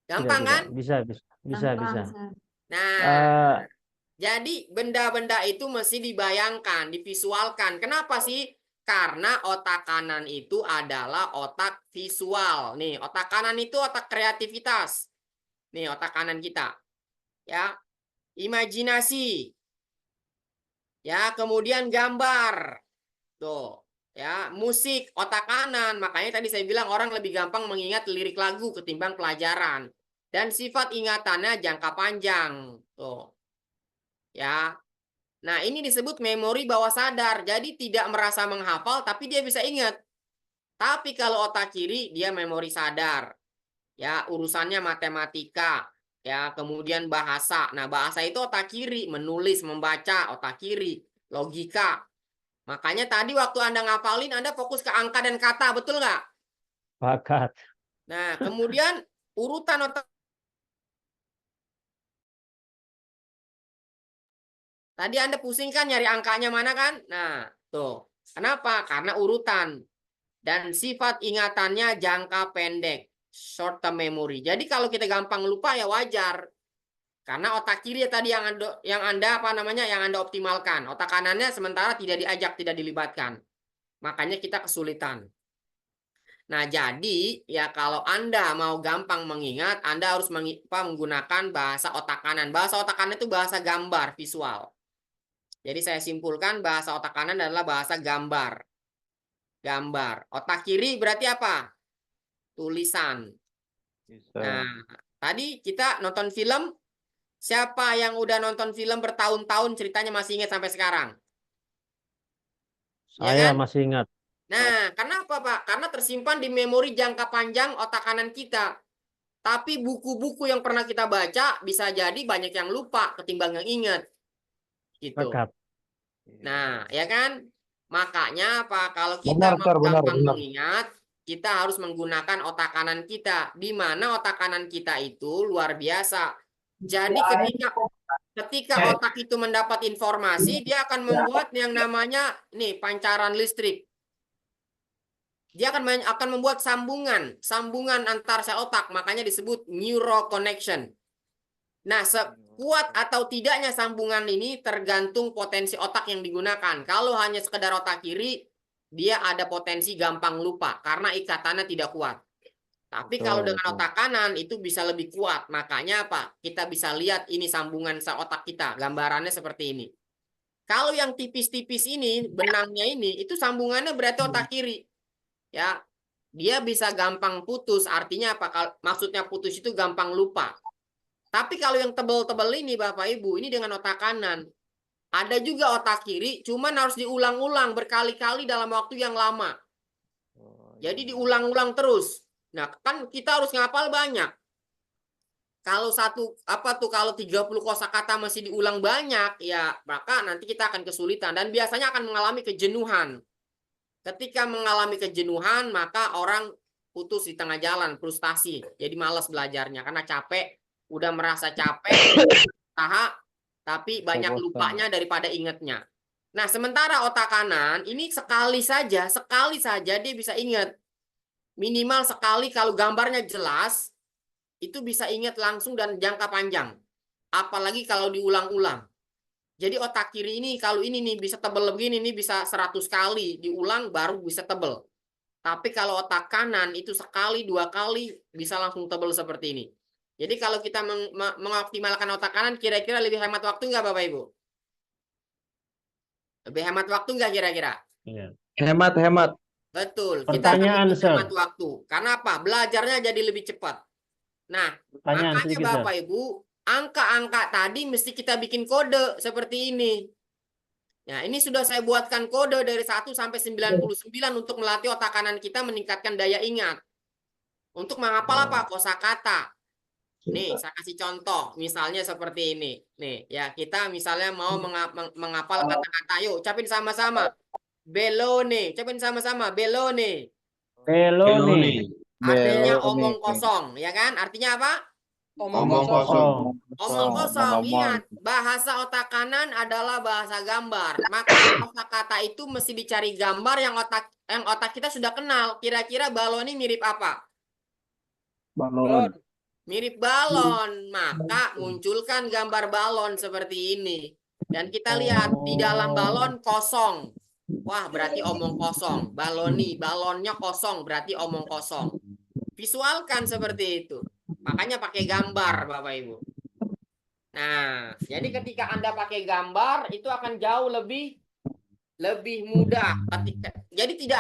Gampang kan? Bisa. Nah, jadi benda-benda itu mesti dibayangkan, divisualkan. Kenapa sih? Karena otak kanan itu adalah otak visual. Nih, otak kanan itu otak kreativitas. Nih, otak kanan kita. Ya, imajinasi. Ya, kemudian gambar. Tuh. Ya, musik, otak kanan. Makanya tadi saya bilang orang lebih gampang mengingat lirik lagu ketimbang pelajaran. Dan sifat ingatannya jangka panjang. Tuh. Ya. Nah, ini disebut memori bawah sadar. Jadi tidak merasa menghafal, tapi dia bisa ingat. Tapi kalau otak kiri, dia memori sadar. Ya, urusannya matematika. Ya, kemudian bahasa. Nah, bahasa itu otak kiri. Menulis, membaca, otak kiri. Logika. Makanya tadi waktu Anda ngapalin, Anda fokus ke angka dan kata, betul nggak? Bakat. Nah, kemudian urutan otak. Tadi Anda pusing kan nyari angkanya mana kan? Nah, tuh. Kenapa? Karena urutan. Dan sifat ingatannya jangka pendek. Short term memory. Jadi kalau kita gampang lupa ya wajar. Karena otak kiri tadi yang Anda optimalkan. Otak kanannya sementara tidak diajak, tidak dilibatkan. Makanya kita kesulitan. Nah, jadi ya kalau Anda mau gampang mengingat, Anda harus menggunakan bahasa otak kanan. Bahasa otak kanan itu bahasa gambar, visual. Jadi saya simpulkan bahasa otak kanan adalah bahasa gambar. Gambar. Otak kiri berarti apa? Tulisan. Nah, tadi kita nonton film. Siapa yang udah nonton film bertahun-tahun ceritanya masih ingat sampai sekarang? Saya kan? masih ingat. Nah, kenapa Pak? Karena tersimpan di memori jangka panjang otak kanan kita. Tapi buku-buku yang pernah kita baca bisa jadi banyak yang lupa ketimbang yang ingat. Gitu. Sepakat. Nah, ya kan? Makanya apa? Kalau kita Benar, mau Sir, benar, gampang benar. mengingat, kita harus menggunakan otak kanan kita. Di mana otak kanan kita itu luar biasa. Jadi ketika otak itu mendapat informasi, dia akan membuat yang namanya pancaran listrik. Dia akan membuat sambungan antar sel otak, makanya disebut neural connection. Nah, sekuat atau tidaknya sambungan ini tergantung potensi otak yang digunakan. Kalau hanya sekedar otak kiri, dia ada potensi gampang lupa karena ikatannya tidak kuat. Tapi kalau dengan otak kanan itu bisa lebih kuat. Makanya apa? Kita bisa lihat ini sambungan sel otak kita. Gambarannya seperti ini. Kalau yang tipis-tipis ini, benangnya ini, itu sambungannya berarti otak kiri. Ya, dia bisa gampang putus. Artinya apa? Maksudnya putus itu gampang lupa. Tapi kalau yang tebal-tebal ini Bapak Ibu, ini dengan otak kanan. Ada juga otak kiri, cuman harus diulang-ulang berkali-kali dalam waktu yang lama. Jadi diulang-ulang terus. Nah, kan kita harus ngapal banyak. Kalau kalau 30 kosakata masih diulang banyak, ya maka nanti kita akan kesulitan dan biasanya akan mengalami kejenuhan. Ketika mengalami kejenuhan, maka orang putus di tengah jalan, frustasi. Jadi malas belajarnya karena capek, udah merasa capek, tapi banyak lupanya daripada ingatnya. Nah, sementara otak kanan ini sekali saja dia bisa ingat. Minimal sekali kalau gambarnya jelas, itu bisa ingat langsung dan jangka panjang. Apalagi kalau diulang-ulang. Jadi otak kiri ini kalau ini nih bisa tebel begini, ini bisa 100 kali diulang baru bisa tebel. Tapi kalau otak kanan itu sekali, 2 kali bisa langsung tebel seperti ini. Jadi kalau kita mengoptimalkan otak kanan, kira-kira lebih hemat waktu nggak Bapak Ibu? Lebih hemat waktu nggak kira-kira? Iya. Hemat. Betul. Pertanyaan, kita akan hemat Sir. waktu. Karena apa? Belajarnya jadi lebih cepat. Nah, Pertanyaan makanya sedikit, Bapak Ibu, angka-angka tadi mesti kita bikin kode seperti ini. Nah, ini sudah saya buatkan kode dari 1 sampai 99 untuk melatih otak kanan kita meningkatkan daya ingat. Untuk menghafal apa? Kosakata. Nih, saya kasih contoh. Misalnya seperti ini. Nih, ya kita misalnya mau menghafal kata-kata. Yuk, ucapin sama-sama. Belone. Ucapin sama-sama. Belone. Beloni. Artinya omong kosong, ya kan? Artinya apa? Omong kosong. Omong kosong. Ingat, bahasa otak kanan adalah bahasa gambar. Maka kata-kata itu mesti dicari gambar yang otak kita sudah kenal. Kira-kira balon ini mirip apa? Balon. Mirip balon. Maka munculkan gambar balon seperti ini. Dan kita lihat di dalam balon kosong. Wah, berarti omong kosong. Balonnya kosong, berarti omong kosong. Visualkan seperti itu. Makanya pakai gambar, Bapak Ibu. Nah, jadi ketika Anda pakai gambar, itu akan jauh lebih mudah. Jadi tidak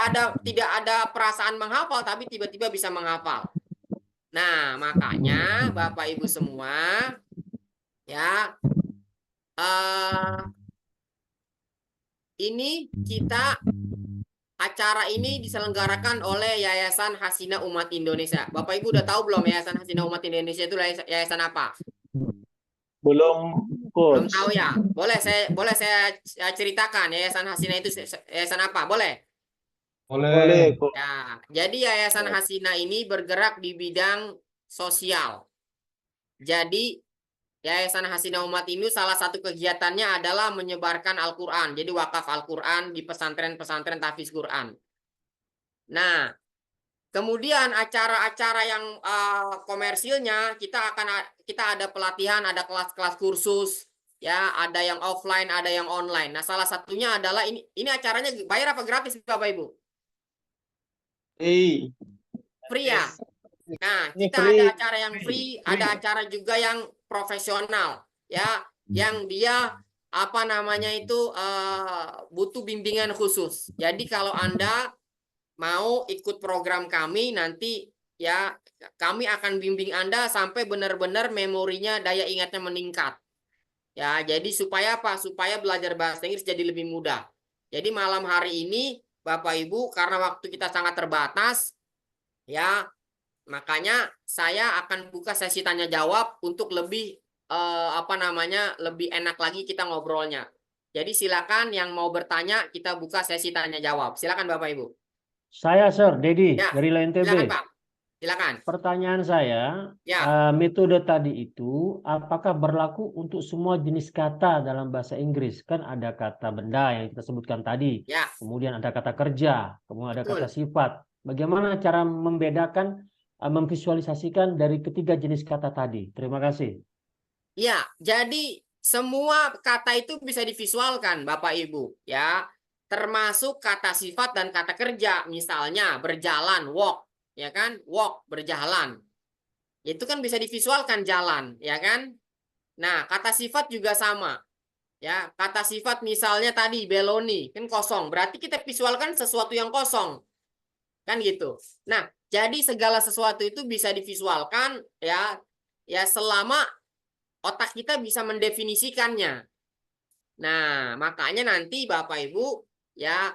ada perasaan menghafal, tapi tiba-tiba bisa menghafal. Nah, makanya Bapak Ibu semua, ya, ini acara ini diselenggarakan oleh Yayasan Hasina Umat Indonesia. Bapak Ibu udah tahu belum Yayasan Hasina Umat Indonesia itu yayasan apa? Belum, Belum Coach. tahu ya? Boleh saya ceritakan Yayasan Hasina itu yayasan apa? Boleh? Boleh, Coach. Ya, jadi Yayasan Hasina ini bergerak di bidang sosial. Jadi Yayasan Hasina Umat ini salah satu kegiatannya adalah menyebarkan Al-Quran. Jadi wakaf Al-Quran di pesantren-pesantren tahfiz Quran. Nah, kemudian acara-acara yang komersilnya kita ada pelatihan, ada kelas-kelas kursus, ya, ada yang offline, ada yang online. Nah, salah satunya adalah ini acaranya bayar apa gratis Bapak Ibu? Free ya. Nah, kita ada acara yang free, ada acara juga yang profesional, ya, yang dia butuh bimbingan khusus. Jadi kalau Anda mau ikut program kami nanti, ya, kami akan bimbing Anda sampai benar-benar memorinya, daya ingatnya meningkat. Ya, jadi supaya apa? Supaya belajar bahasa Inggris jadi lebih mudah. Jadi malam hari ini Bapak Ibu, karena waktu kita sangat terbatas, ya, makanya saya akan buka sesi tanya jawab untuk lebih lebih enak lagi kita ngobrolnya. Jadi silakan yang mau bertanya, kita buka sesi tanya jawab. Silakan Bapak Ibu. Saya, Sir, Dedi, Ya, dari LNTB. silakan Pak. Silakan. Pertanyaan saya, Ya. metode tadi itu apakah berlaku untuk semua jenis kata dalam bahasa Inggris? Kan ada kata benda yang kita sebutkan tadi, Ya. kemudian ada kata kerja, kemudian ada Betul. kata sifat. Bagaimana cara membedakan, memvisualisasikan dari ketiga jenis kata tadi? Terima kasih. Ya, jadi semua kata itu bisa divisualkan Bapak Ibu, ya. Termasuk kata sifat dan kata kerja, misalnya berjalan, walk. Ya kan, walk, berjalan, itu kan bisa divisualkan jalan, ya kan. Nah, kata sifat juga sama, ya. Kata sifat misalnya tadi beloni, kan kosong, berarti kita visualkan sesuatu yang kosong, kan gitu. Nah, jadi segala sesuatu itu bisa divisualkan, ya, ya selama otak kita bisa mendefinisikannya. Nah, makanya nanti Bapak Ibu, ya,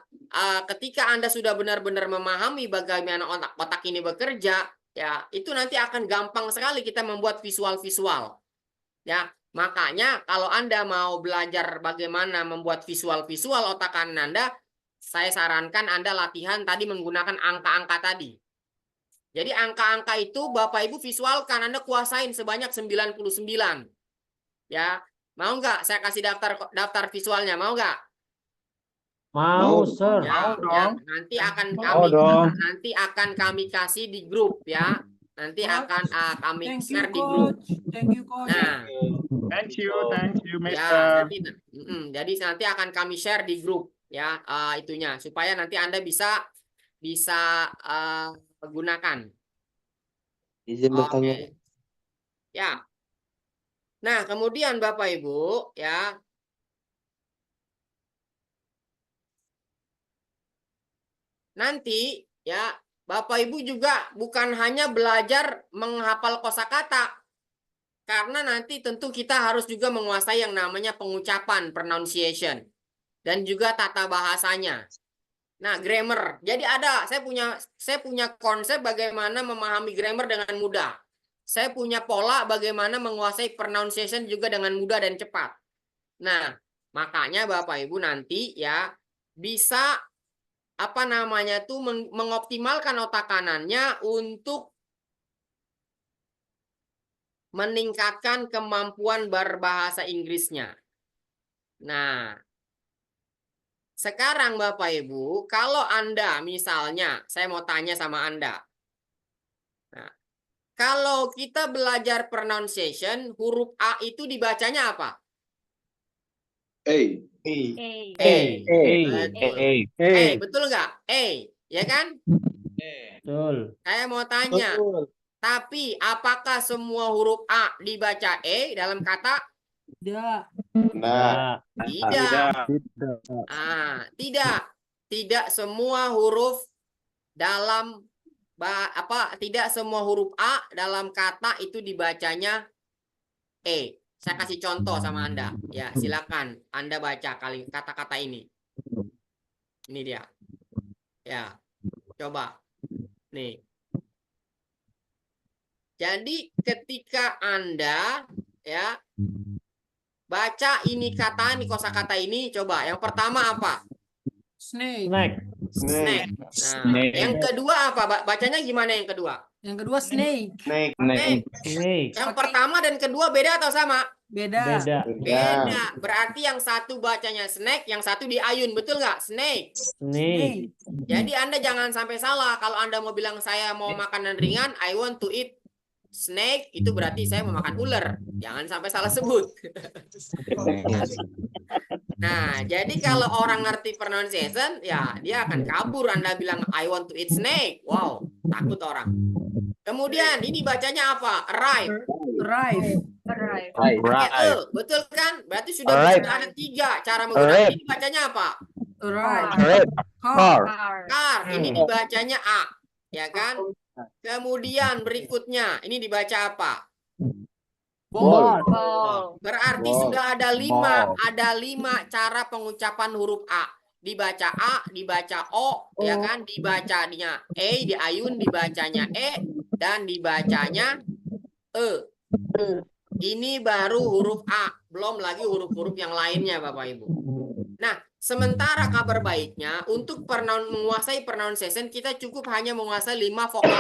ketika Anda sudah benar-benar memahami bagaimana otak ini bekerja, ya, itu nanti akan gampang sekali kita membuat visual-visual. Ya, makanya kalau Anda mau belajar bagaimana membuat visual-visual otak Anda, saya sarankan Anda latihan tadi menggunakan angka-angka tadi. Jadi angka-angka itu Bapak Ibu visualkan, Anda kuasain sebanyak 99. Ya, mau nggak saya kasih daftar visualnya, mau nggak? Mau, Sir. Ya, Mau dong. nanti akan Mau kami dong. nanti akan kami kasih di grup, ya. Nanti akan kami share di grup. Thank you, Coach. Nah, Thank you, ya, Mister. jadi nanti akan kami share di grup, ya, itunya supaya nanti Anda bisa gunakan. Izin bertanya. Oke. Ya. Nah, kemudian Bapak Ibu, ya. Nanti, ya, Bapak Ibu juga bukan hanya belajar menghafal kosakata, karena nanti tentu kita harus juga menguasai yang namanya pengucapan, pronunciation, dan juga tata bahasanya. Nah, grammar. Jadi saya punya konsep bagaimana memahami grammar dengan mudah. Saya punya pola bagaimana menguasai pronunciation juga dengan mudah dan cepat. Nah, makanya Bapak Ibu nanti, ya, bisa mengoptimalkan otak kanannya untuk meningkatkan kemampuan berbahasa Inggrisnya. Nah, sekarang Bapak Ibu, kalau Anda misalnya, saya mau tanya sama Anda. Nah, kalau kita belajar pronunciation, huruf A itu dibacanya apa? A. Betul nggak? Ya kan? Betul. Saya mau tanya, tapi apakah semua huruf A dibaca E dalam kata? Tidak. Nah, Tidak. Tidak semua huruf dalam tidak semua huruf A dalam kata itu dibacanya E. Saya kasih contoh sama Anda. Ya, silakan Anda baca kata-kata ini. Ini dia. Ya. Coba. Nih. Jadi ketika Anda, ya, baca ini kosakata ini, coba. Yang pertama apa? Snake. Snake. Nah, yang kedua apa? Bacanya gimana yang kedua? Yang kedua snake. Yang pertama dan kedua beda atau sama? Beda. Beda. Berarti yang satu bacanya snake, yang satu diayun, betul nggak? Snake. Jadi Anda jangan sampai salah. Kalau Anda mau bilang saya mau makanan ringan, I want to eat snake, itu berarti saya mau makan ular. Jangan sampai salah sebut. Nah, jadi kalau orang ngerti pronunciation, ya dia akan kabur. Anda bilang I want to eat snake. Wow, takut orang. Kemudian ini bacanya apa? Arrive. Betul kan? Berarti sudah ada 3 cara menggunakan. Ini bacanya apa? Car. Ini dibacanya A, ya kan? Kemudian berikutnya ini dibaca apa? Ball. Berarti sudah ada 5 cara pengucapan huruf A. dibaca A, dibaca O, ya kan? Dibacanya E, di Ayun dibacanya E, dan dibacanya E. Ini baru huruf A, belum lagi huruf-huruf yang lainnya, Bapak Ibu. Nah, sementara kabar baiknya, untuk menguasai pronunciation, kita cukup hanya menguasai 5 vokal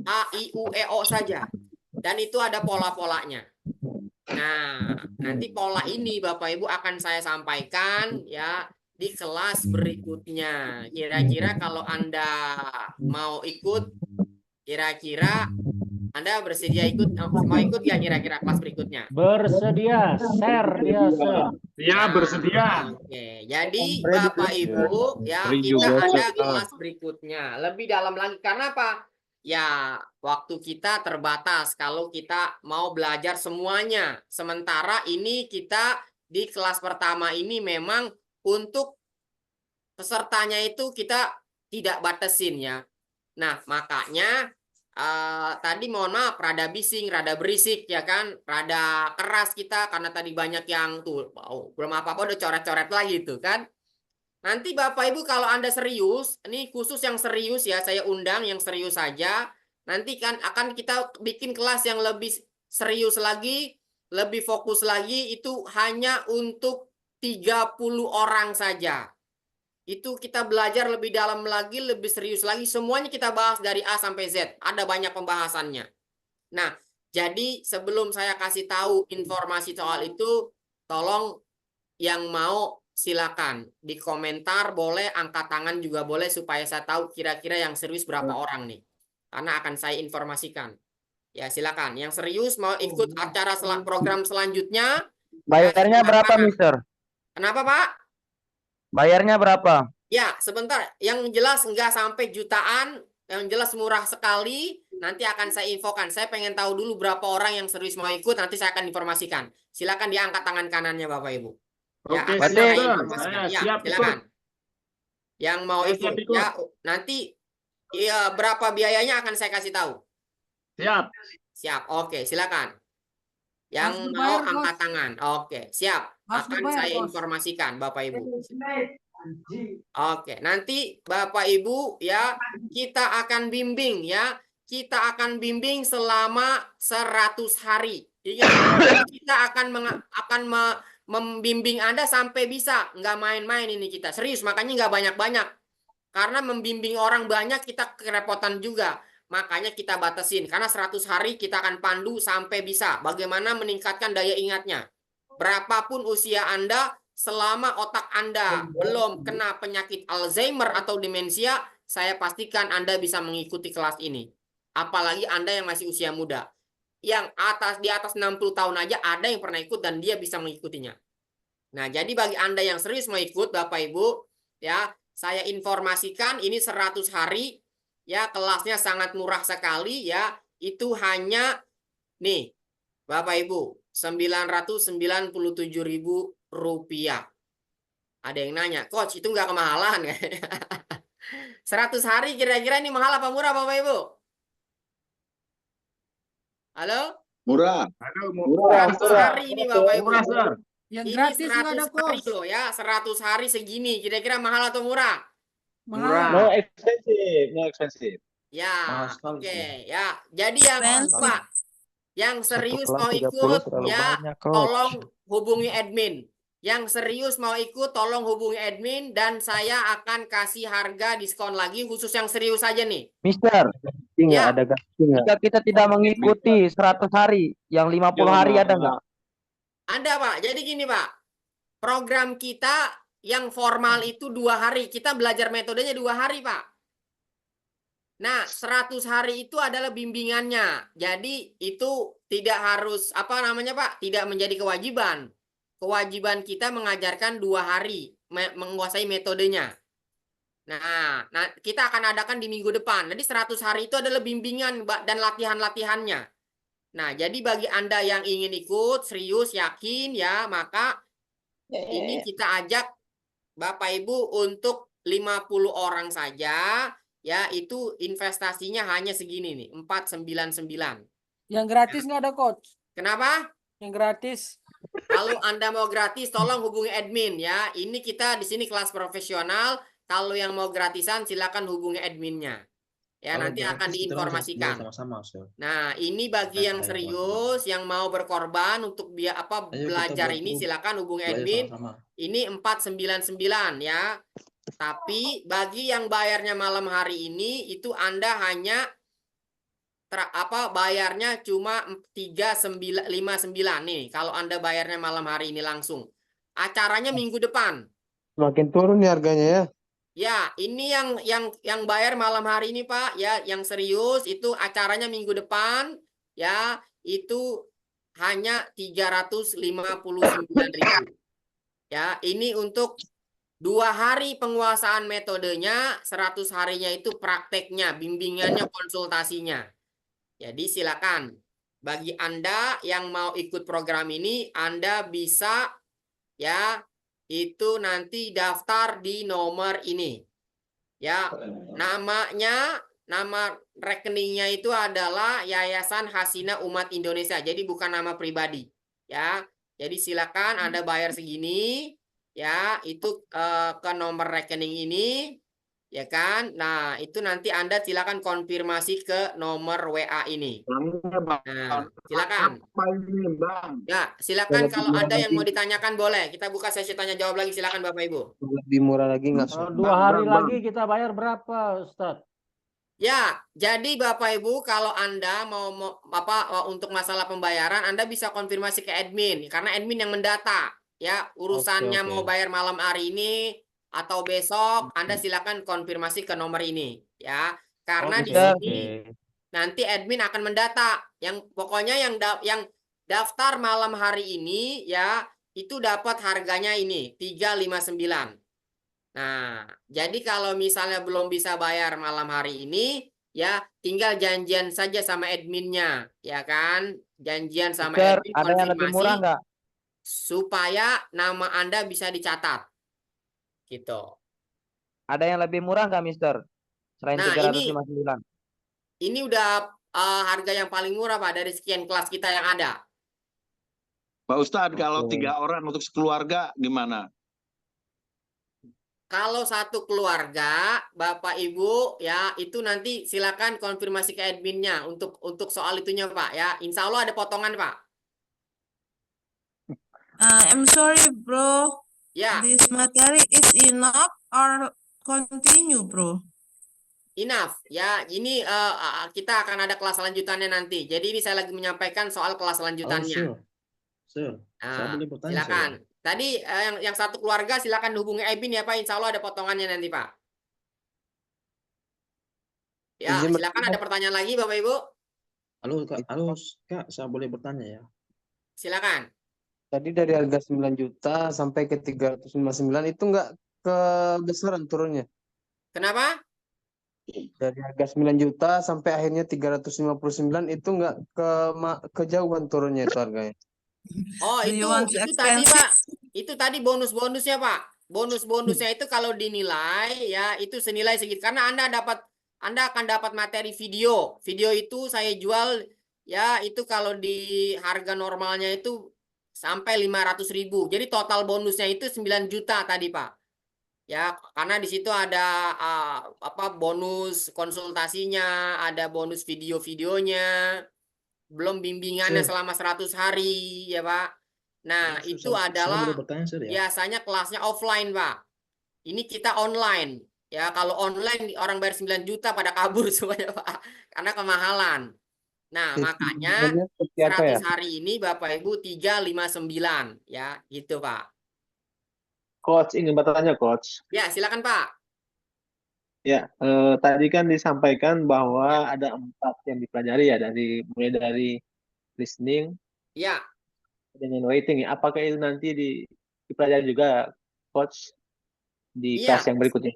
A, I, U, E, O saja. Dan itu ada pola-polanya. Nah, nanti pola ini Bapak Ibu akan saya sampaikan ya di kelas berikutnya. Kira-kira kalau Anda mau ikut, kira-kira Anda bersedia ikut, mau ikut ya kira-kira kelas berikutnya? Bersedia, share dia, share. Ya, bersedia. Oke, jadi Bapak Ibu ya kita ada kelas berikutnya. Lebih dalam lagi karena apa? Ya, waktu kita terbatas kalau kita mau belajar semuanya. Sementara ini kita di kelas pertama ini memang untuk pesertanya itu kita tidak batasin ya. Nah, makanya tadi mohon maaf rada bising, rada berisik ya kan, rada keras kita karena tadi banyak yang tuh belum apa-apa udah coret-coret lagi tuh kan. Nanti Bapak Ibu kalau Anda serius, ini khusus yang serius ya, saya undang yang serius saja. Nanti kan akan kita bikin kelas yang lebih serius lagi, lebih fokus lagi, itu hanya untuk 30 orang saja. Itu kita belajar lebih dalam lagi, lebih serius lagi. Semuanya kita bahas dari A sampai Z. Ada banyak pembahasannya. Nah, jadi sebelum saya kasih tahu informasi soal itu, tolong yang mau silakan di komentar boleh, angkat tangan juga boleh supaya saya tahu kira-kira yang serius berapa orang nih. Karena akan saya informasikan. Ya, silakan. Yang serius mau ikut acara program selanjutnya. Bayarnya ya, berapa, Mister? Kenapa, Pak? Bayarnya berapa? Ya, sebentar. Yang jelas nggak sampai jutaan, yang jelas murah sekali. Nanti akan saya infokan. Saya pengen tahu dulu berapa orang yang serius mau ikut. Nanti saya akan informasikan. Silakan diangkat tangan kanannya, Bapak Ibu. Ya, Oke, akan siap, saya Bang. informasikan. Ya, Siap silakan. Yang mau Saya ikut, siap ikut. ya nanti ya, berapa biayanya akan saya kasih tahu. Siap. Siap. Oke, silakan. Yang Harus mau berbayar, angkat tangan. Oke, siap. Harus Akan berbayar, saya Bos. informasikan, Bapak Ibu. Oke, nanti Bapak Ibu ya, kita akan bimbing ya. Kita akan bimbing selama 100 hari. Jadi kita akan membimbing Anda sampai bisa. Nggak main-main ini kita. Serius, makanya nggak banyak-banyak. Karena membimbing orang banyak kita kerepotan juga. Makanya kita batasin. Karena 100 hari kita akan pandu sampai bisa. Bagaimana meningkatkan daya ingatnya. Berapapun usia Anda, selama otak Anda belum kena penyakit Alzheimer atau demensia, saya pastikan Anda bisa mengikuti kelas ini. Apalagi Anda yang masih usia muda. Yang di atas 60 tahun aja ada yang pernah ikut dan dia bisa mengikutinya. Nah, jadi bagi Anda yang serius mau ikut, Bapak Ibu, ya, saya informasikan ini 100 hari, ya, kelasnya sangat murah sekali, ya, itu hanya, nih, Bapak Ibu, Rp997.000. Ada yang nanya, Coach, itu nggak kemahalan? 100 hari kira-kira ini mahal apa murah, Bapak Ibu? Halo? Murah. Murah. 100 hari ini, Bapak Ibu. Murah, Sir. Yang Ini gratis nggak 100 ada, hari Coach. loh ya, 100 hari segini. Kira-kira mahal atau murah? Mahal. No expensive, no expensive. Ya, Mahal sekali. oke. Ya, jadi yang Pak, yang serius kelas mau 30 ikut, terlalu ya, banyak, Coach. tolong hubungi admin. Yang serius mau ikut, tolong hubungi admin dan saya akan kasih harga diskon lagi khusus yang serius aja nih. Mister, Ya. ada nggak? Jika kita tidak mengikuti 100 hari, yang 50 hari ada nggak? Ada, Pak. Jadi gini, Pak. Program kita yang formal itu 2 hari. Kita belajar metodenya 2 hari, Pak. Nah, 100 hari itu adalah bimbingannya. Jadi itu tidak harus, apa namanya, Pak? Tidak menjadi kewajiban. Kewajiban kita mengajarkan 2 hari. Menguasai metodenya. Nah, kita akan adakan di minggu depan. Jadi 100 hari itu adalah bimbingan dan latihan-latihannya. Nah, jadi bagi Anda yang ingin ikut, serius, yakin ya, maka ini kita ajak Bapak Ibu untuk 50 orang saja, ya, itu investasinya hanya segini nih, 499. Yang gratis nggak ada, Coach. Kenapa? Yang gratis. Kalau Anda mau gratis, tolong hubungi admin ya. Ini kita di sini kelas profesional. Kalau yang mau gratisan, silakan hubungi adminnya. Ya, Kalau nanti akan gratis, kita kan boleh diinformasikan. sama-sama, Ustaz. Nah, ini bagi yang Saya serius, yang mau berkorban untuk Ayo kita belajar ini, bantu silakan hubungi belajar admin. sama-sama. Ini 499 ya. Tapi bagi yang bayarnya malam hari ini, itu Anda hanya bayarnya cuma 359 nih. Kalau Anda bayarnya malam hari ini langsung. Acaranya minggu depan. Makin turun nih harganya ya. Ya, ini yang bayar malam hari ini Pak, ya, yang serius itu acaranya minggu depan, ya, itu hanya 359.000. Ya, ini untuk 2 hari penguasaan metodenya, 100 harinya itu prakteknya, bimbingannya, konsultasinya. Jadi silakan. Bagi Anda yang mau ikut program ini, Anda bisa ya itu nanti daftar di nomor ini. Ya, nama rekeningnya itu adalah Yayasan Hasina Umat Indonesia. Jadi bukan nama pribadi. Ya, jadi silakan Anda bayar segini. Ya, itu ke nomor rekening ini. Ya kan? Nah, itu nanti Anda silakan konfirmasi ke nomor WA ini. Nah, silakan. Ya, silakan kalau ada yang mau ditanyakan boleh. Kita buka sesi tanya jawab lagi, silakan Bapak Ibu. Lebih murah lagi nggak? Kalau 2 hari lagi kita bayar berapa, Ustadz? Ya, jadi Bapak Ibu kalau Anda mau untuk masalah pembayaran, Anda bisa konfirmasi ke admin karena admin yang mendata. Ya, urusannya Oke. mau bayar malam hari ini atau besok, Anda silakan konfirmasi ke nomor ini, ya. Karena di sini nanti admin akan mendata. Yang pokoknya yang daftar malam hari ini ya, itu dapat harganya ini 359. Nah, jadi kalau misalnya belum bisa bayar malam hari ini, ya tinggal janjian saja sama adminnya, ya kan? Janjian sama Mister, admin, ada yang lebih murah nggak? supaya nama Anda bisa dicatat. Gitu. Ada yang lebih murah nggak, Mister? Selain Nah, 359. ini udah harga yang paling murah Pak dari sekian kelas kita yang ada. Pak Ustadz, kalau 3 orang untuk sekeluarga gimana? Kalau satu keluarga, Bapak Ibu ya itu nanti silakan konfirmasi ke adminnya untuk soal itunya Pak ya. Insya Allah ada potongan Pak. I'm sorry, bro. Ya. This material is enough or continue, bro? Enough ya. Ini kita akan ada kelas lanjutannya nanti. Jadi ini saya lagi menyampaikan soal kelas lanjutannya. Saya boleh bertanya, Silakan. Tadi yang satu keluarga silakan hubungi admin ya Pak. Insya Allah ada potongannya nanti Pak. Ya, silakan ada pertanyaan lagi Bapak Ibu. Halo Kak, saya boleh bertanya ya? Silakan. Tadi dari harga 9 juta sampai ke 359 itu nggak kebesaran turunnya? Kenapa? Dari harga 9 juta sampai akhirnya 359 itu nggak kejauhan turunnya itu harganya. Oh, itu tadi Pak. Itu tadi bonus-bonusnya Pak. Bonus-bonusnya itu kalau dinilai ya itu senilai segitu karena Anda akan dapat materi video. Video itu saya jual ya itu kalau di harga normalnya itu sampai 500.000. Jadi total bonusnya itu 9 juta tadi Pak. Ya, karena di situ ada bonus konsultasinya, ada bonus video-videonya, belum bimbingannya selama 100 hari ya Pak. Nah, itu adalah biasanya kelasnya offline Pak. Ini kita online. Ya, kalau online orang bayar 9 juta pada kabur semuanya Pak. Karena kemahalan. Nah, makanya 100 hari ini Bapak Ibu 359 ya, gitu Pak. Coach, ingin bertanya, Coach. Ya, silakan Pak. Ya, tadi kan disampaikan bahwa ada 4 yang dipelajari ya, mulai dari listening, ya, dengan writing. Apakah itu nanti dipelajari juga, Coach, di kelas yang berikutnya?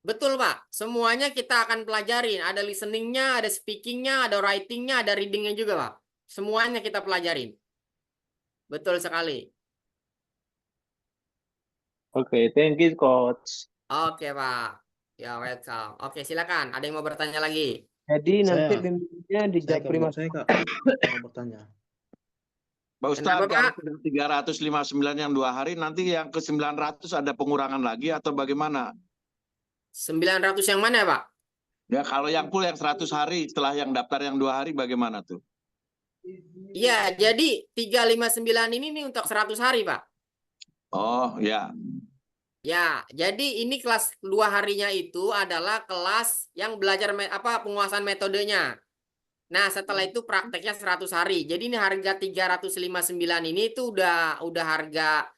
Betul Pak, semuanya kita akan pelajarin. Ada listeningnya, ada speakingnya, ada writingnya, ada readingnya juga Pak. Semuanya kita pelajarin. Betul sekali. Oke, thank you Coach. Oke Pak, ya welcome. Oke silakan, ada yang mau bertanya lagi? Jadi nanti bimbingannya di Japri Mas. Saya Kak, mau bertanya. Pak Ustadz, Kenapa, kalau sudah 359 yang 2 hari, nanti yang ke 900 ada pengurangan lagi atau bagaimana? 900 yang mana, Pak? Ya, kalau yang full yang 100 hari setelah yang daftar yang 2 hari bagaimana tuh? Iya, jadi 359 ini nih untuk 100 hari, Pak. Oh, ya. Ya, jadi ini kelas 2 harinya itu adalah kelas yang belajar penguasaan metodenya. Nah, setelah itu prakteknya 100 hari. Jadi ini harga 359 ini itu udah harga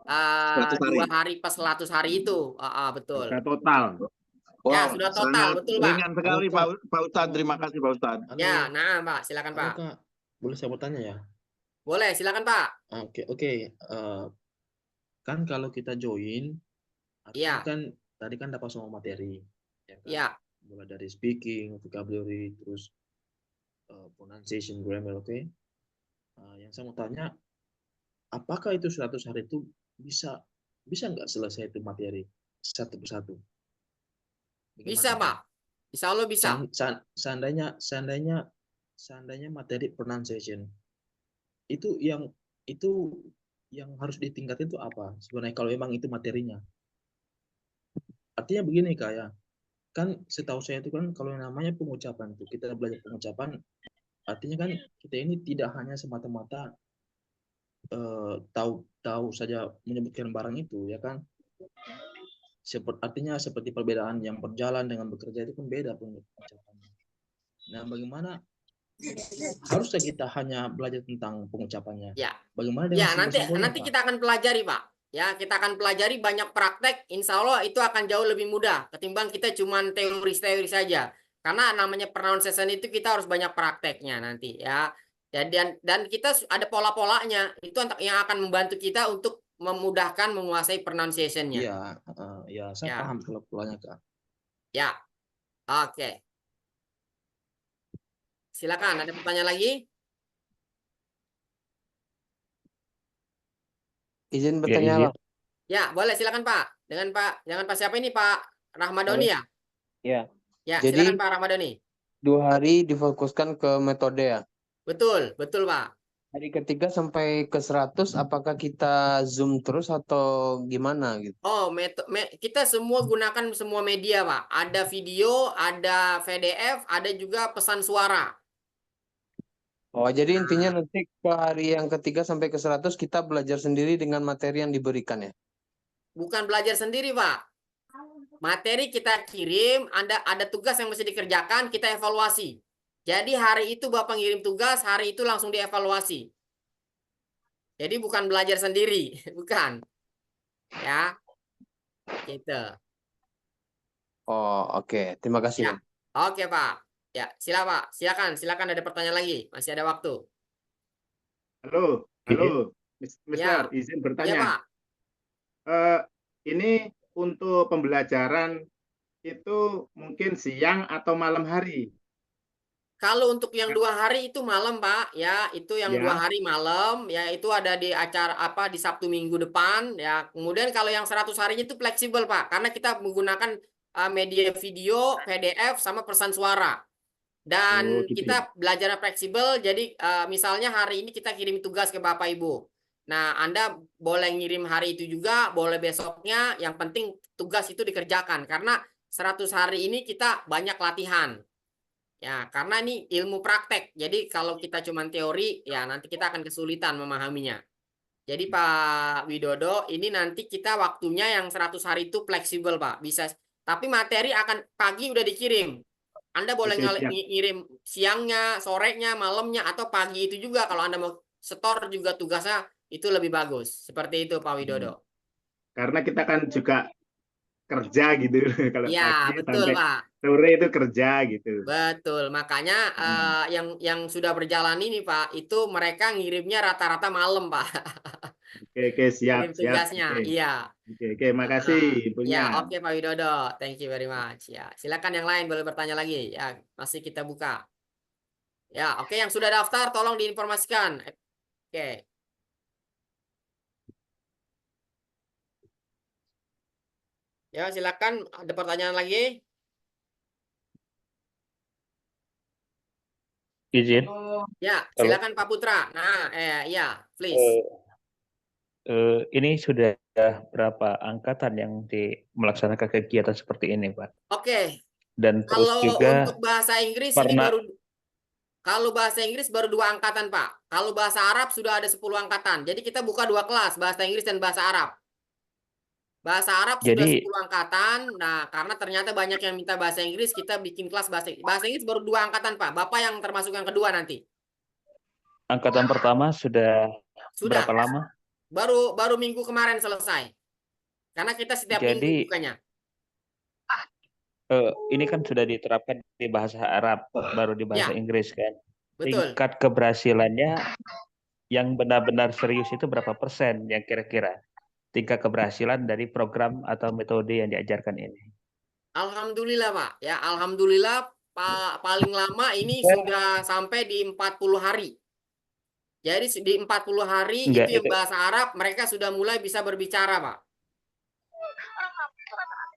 100 hari. 2 hari plus 100 hari itu. Betul. Harga total. Ya, Wow, sudah total, sangat betul, Pak. ringan sekali Pak Ustadz. Terima kasih Pak Ustadz. Ya, nah, Pak, silakan, Pak. Kak, boleh saya bertanya ya? Boleh, silakan, Pak. Oke. Kan kalau kita join, Iya. kan tadi kan dapat semua materi, ya kan? Iya. Mulai dari speaking, vocabulary, terus pronunciation, grammar, oke? Yang saya mau tanya, apakah itu 100 hari itu bisa nggak selesai itu materi satu persatu? Bisa, Pak. Insya Allah bisa. Seandainya materi pronunciation itu yang harus ditingkatin itu apa sebenarnya kalau memang itu materinya? Artinya begini Kak ya, kan setahu saya itu kan kalau yang namanya pengucapan itu kita belajar pengucapan, artinya kan kita ini tidak hanya semata-mata tahu saja menyebutkan barang itu ya kan, artinya seperti perbedaan yang berjalan dengan bekerja itu kan beda pengucapannya. Nah, bagaimana harusnya kita hanya belajar tentang pengucapannya? Ya. Bagaimana Ya, dengan nanti kita akan pelajari, Pak. Ya, kita akan pelajari banyak praktek. Insya Allah itu akan jauh lebih mudah ketimbang kita cuma teori saja. Karena namanya pronunciation itu kita harus banyak prakteknya nanti ya. Dan kita ada pola-polanya. Itu yang akan membantu kita untuk memudahkan menguasai pronunciation-nya. Iya, saya paham kalau polanya Kak. Ya, oke. Silakan, ada pertanyaan lagi? Izin bertanya, Pak. Ya, boleh silakan Pak. Dengan Pak siapa ini, Pak Rahmadoni ya? Ya. Ya, Jadi, silakan Pak Rahmadoni. 2 hari difokuskan ke metode ya? Betul, Pak. Hari ketiga sampai ke 100, apakah kita Zoom terus atau gimana gitu? Oh, kita semua gunakan semua media, Pak. Ada video, ada PDF, ada juga pesan suara. Oh, jadi intinya nanti ke hari yang ketiga sampai ke 100 kita belajar sendiri dengan materi yang diberikan ya? Bukan belajar sendiri, Pak. Materi kita kirim, ada tugas yang mesti dikerjakan, kita evaluasi. Jadi hari itu Bapak ngirim tugas, hari itu langsung dievaluasi. Jadi bukan belajar sendiri, bukan. Ya. Gitu. Oh, oke. Terima kasih, Ya. Pak. Oke, Pak. Ya, silakan ada pertanyaan lagi, masih ada waktu. Halo, Mister, izin bertanya. Ya, Pak. Ini untuk pembelajaran itu mungkin siang atau malam hari? Kalau untuk yang 2 hari itu malam, Pak, ya itu yang 2 hari malam, ya itu ada di acara di Sabtu Minggu depan, ya. Kemudian kalau yang 100 harinya itu fleksibel, Pak, karena kita menggunakan media video, PDF sama pesan suara. Dan kita belajarnya fleksibel, jadi misalnya hari ini kita kirim tugas ke Bapak Ibu. Nah, Anda boleh ngirim hari itu juga, boleh besoknya, yang penting tugas itu dikerjakan. Karena 100 hari ini kita banyak latihan. Ya, karena ini ilmu praktek. Jadi kalau kita cuma teori, ya nanti kita akan kesulitan memahaminya. Jadi Pak Widodo, ini nanti kita waktunya yang 100 hari itu fleksibel, Pak. Bisa, tapi materi akan pagi udah dikirim. Anda boleh ngirim siangnya, sorenya, malamnya, atau pagi itu juga. Kalau Anda mau setor juga tugasnya, itu lebih bagus. Seperti itu, Pak Widodo. Karena kita kan juga kerja gitu. Kalau ya, pagi betul, sampai Pak. sore itu kerja gitu. Betul. Makanya yang sudah berjalan ini, Pak, itu mereka ngirimnya rata-rata malam, Pak. Oke, siap. Tugasnya, iya. Oke, makasih Ya, punya. oke Pak Widodo. Thank you very much. Ya, silakan yang lain boleh bertanya lagi. Ya, masih kita buka. Ya, oke, yang sudah daftar tolong diinformasikan. Oke. Ya, silakan. Ada pertanyaan lagi? izin. Ya, Halo. silakan Pak Putra. Nah, ya, please. Ini sudah berapa angkatan yang melaksanakan kegiatan seperti ini, Pak? Oke. Dan terus Kalau juga untuk bahasa Inggris ini pernah kalau bahasa Inggris baru 2 angkatan, Pak. Kalau bahasa Arab sudah ada 10 angkatan. Jadi kita buka 2 kelas, bahasa Inggris dan bahasa Arab. Bahasa Arab sudah Jadi 10 angkatan. Nah, karena ternyata banyak yang minta bahasa Inggris, kita bikin kelas bahasa Inggris baru 2 angkatan, Pak. Bapak yang termasuk yang kedua nanti. angkatan pertama sudah Sudah. berapa lama? Baru minggu kemarin selesai. Karena kita setiap minggu Jadi bukanya. ini kan sudah diterapkan di bahasa Arab, baru di bahasa Ya, Inggris kan. betul. Tingkat keberhasilannya yang benar-benar serius itu berapa persen yang kira-kira tingkat keberhasilan dari program atau metode yang diajarkan ini? Alhamdulillah, Pak. Ya, alhamdulillah Pak, paling lama ini sudah sampai di 40 hari. Jadi di 40 hari Enggak, itu yang itu bahasa Arab mereka sudah mulai bisa berbicara, Pak.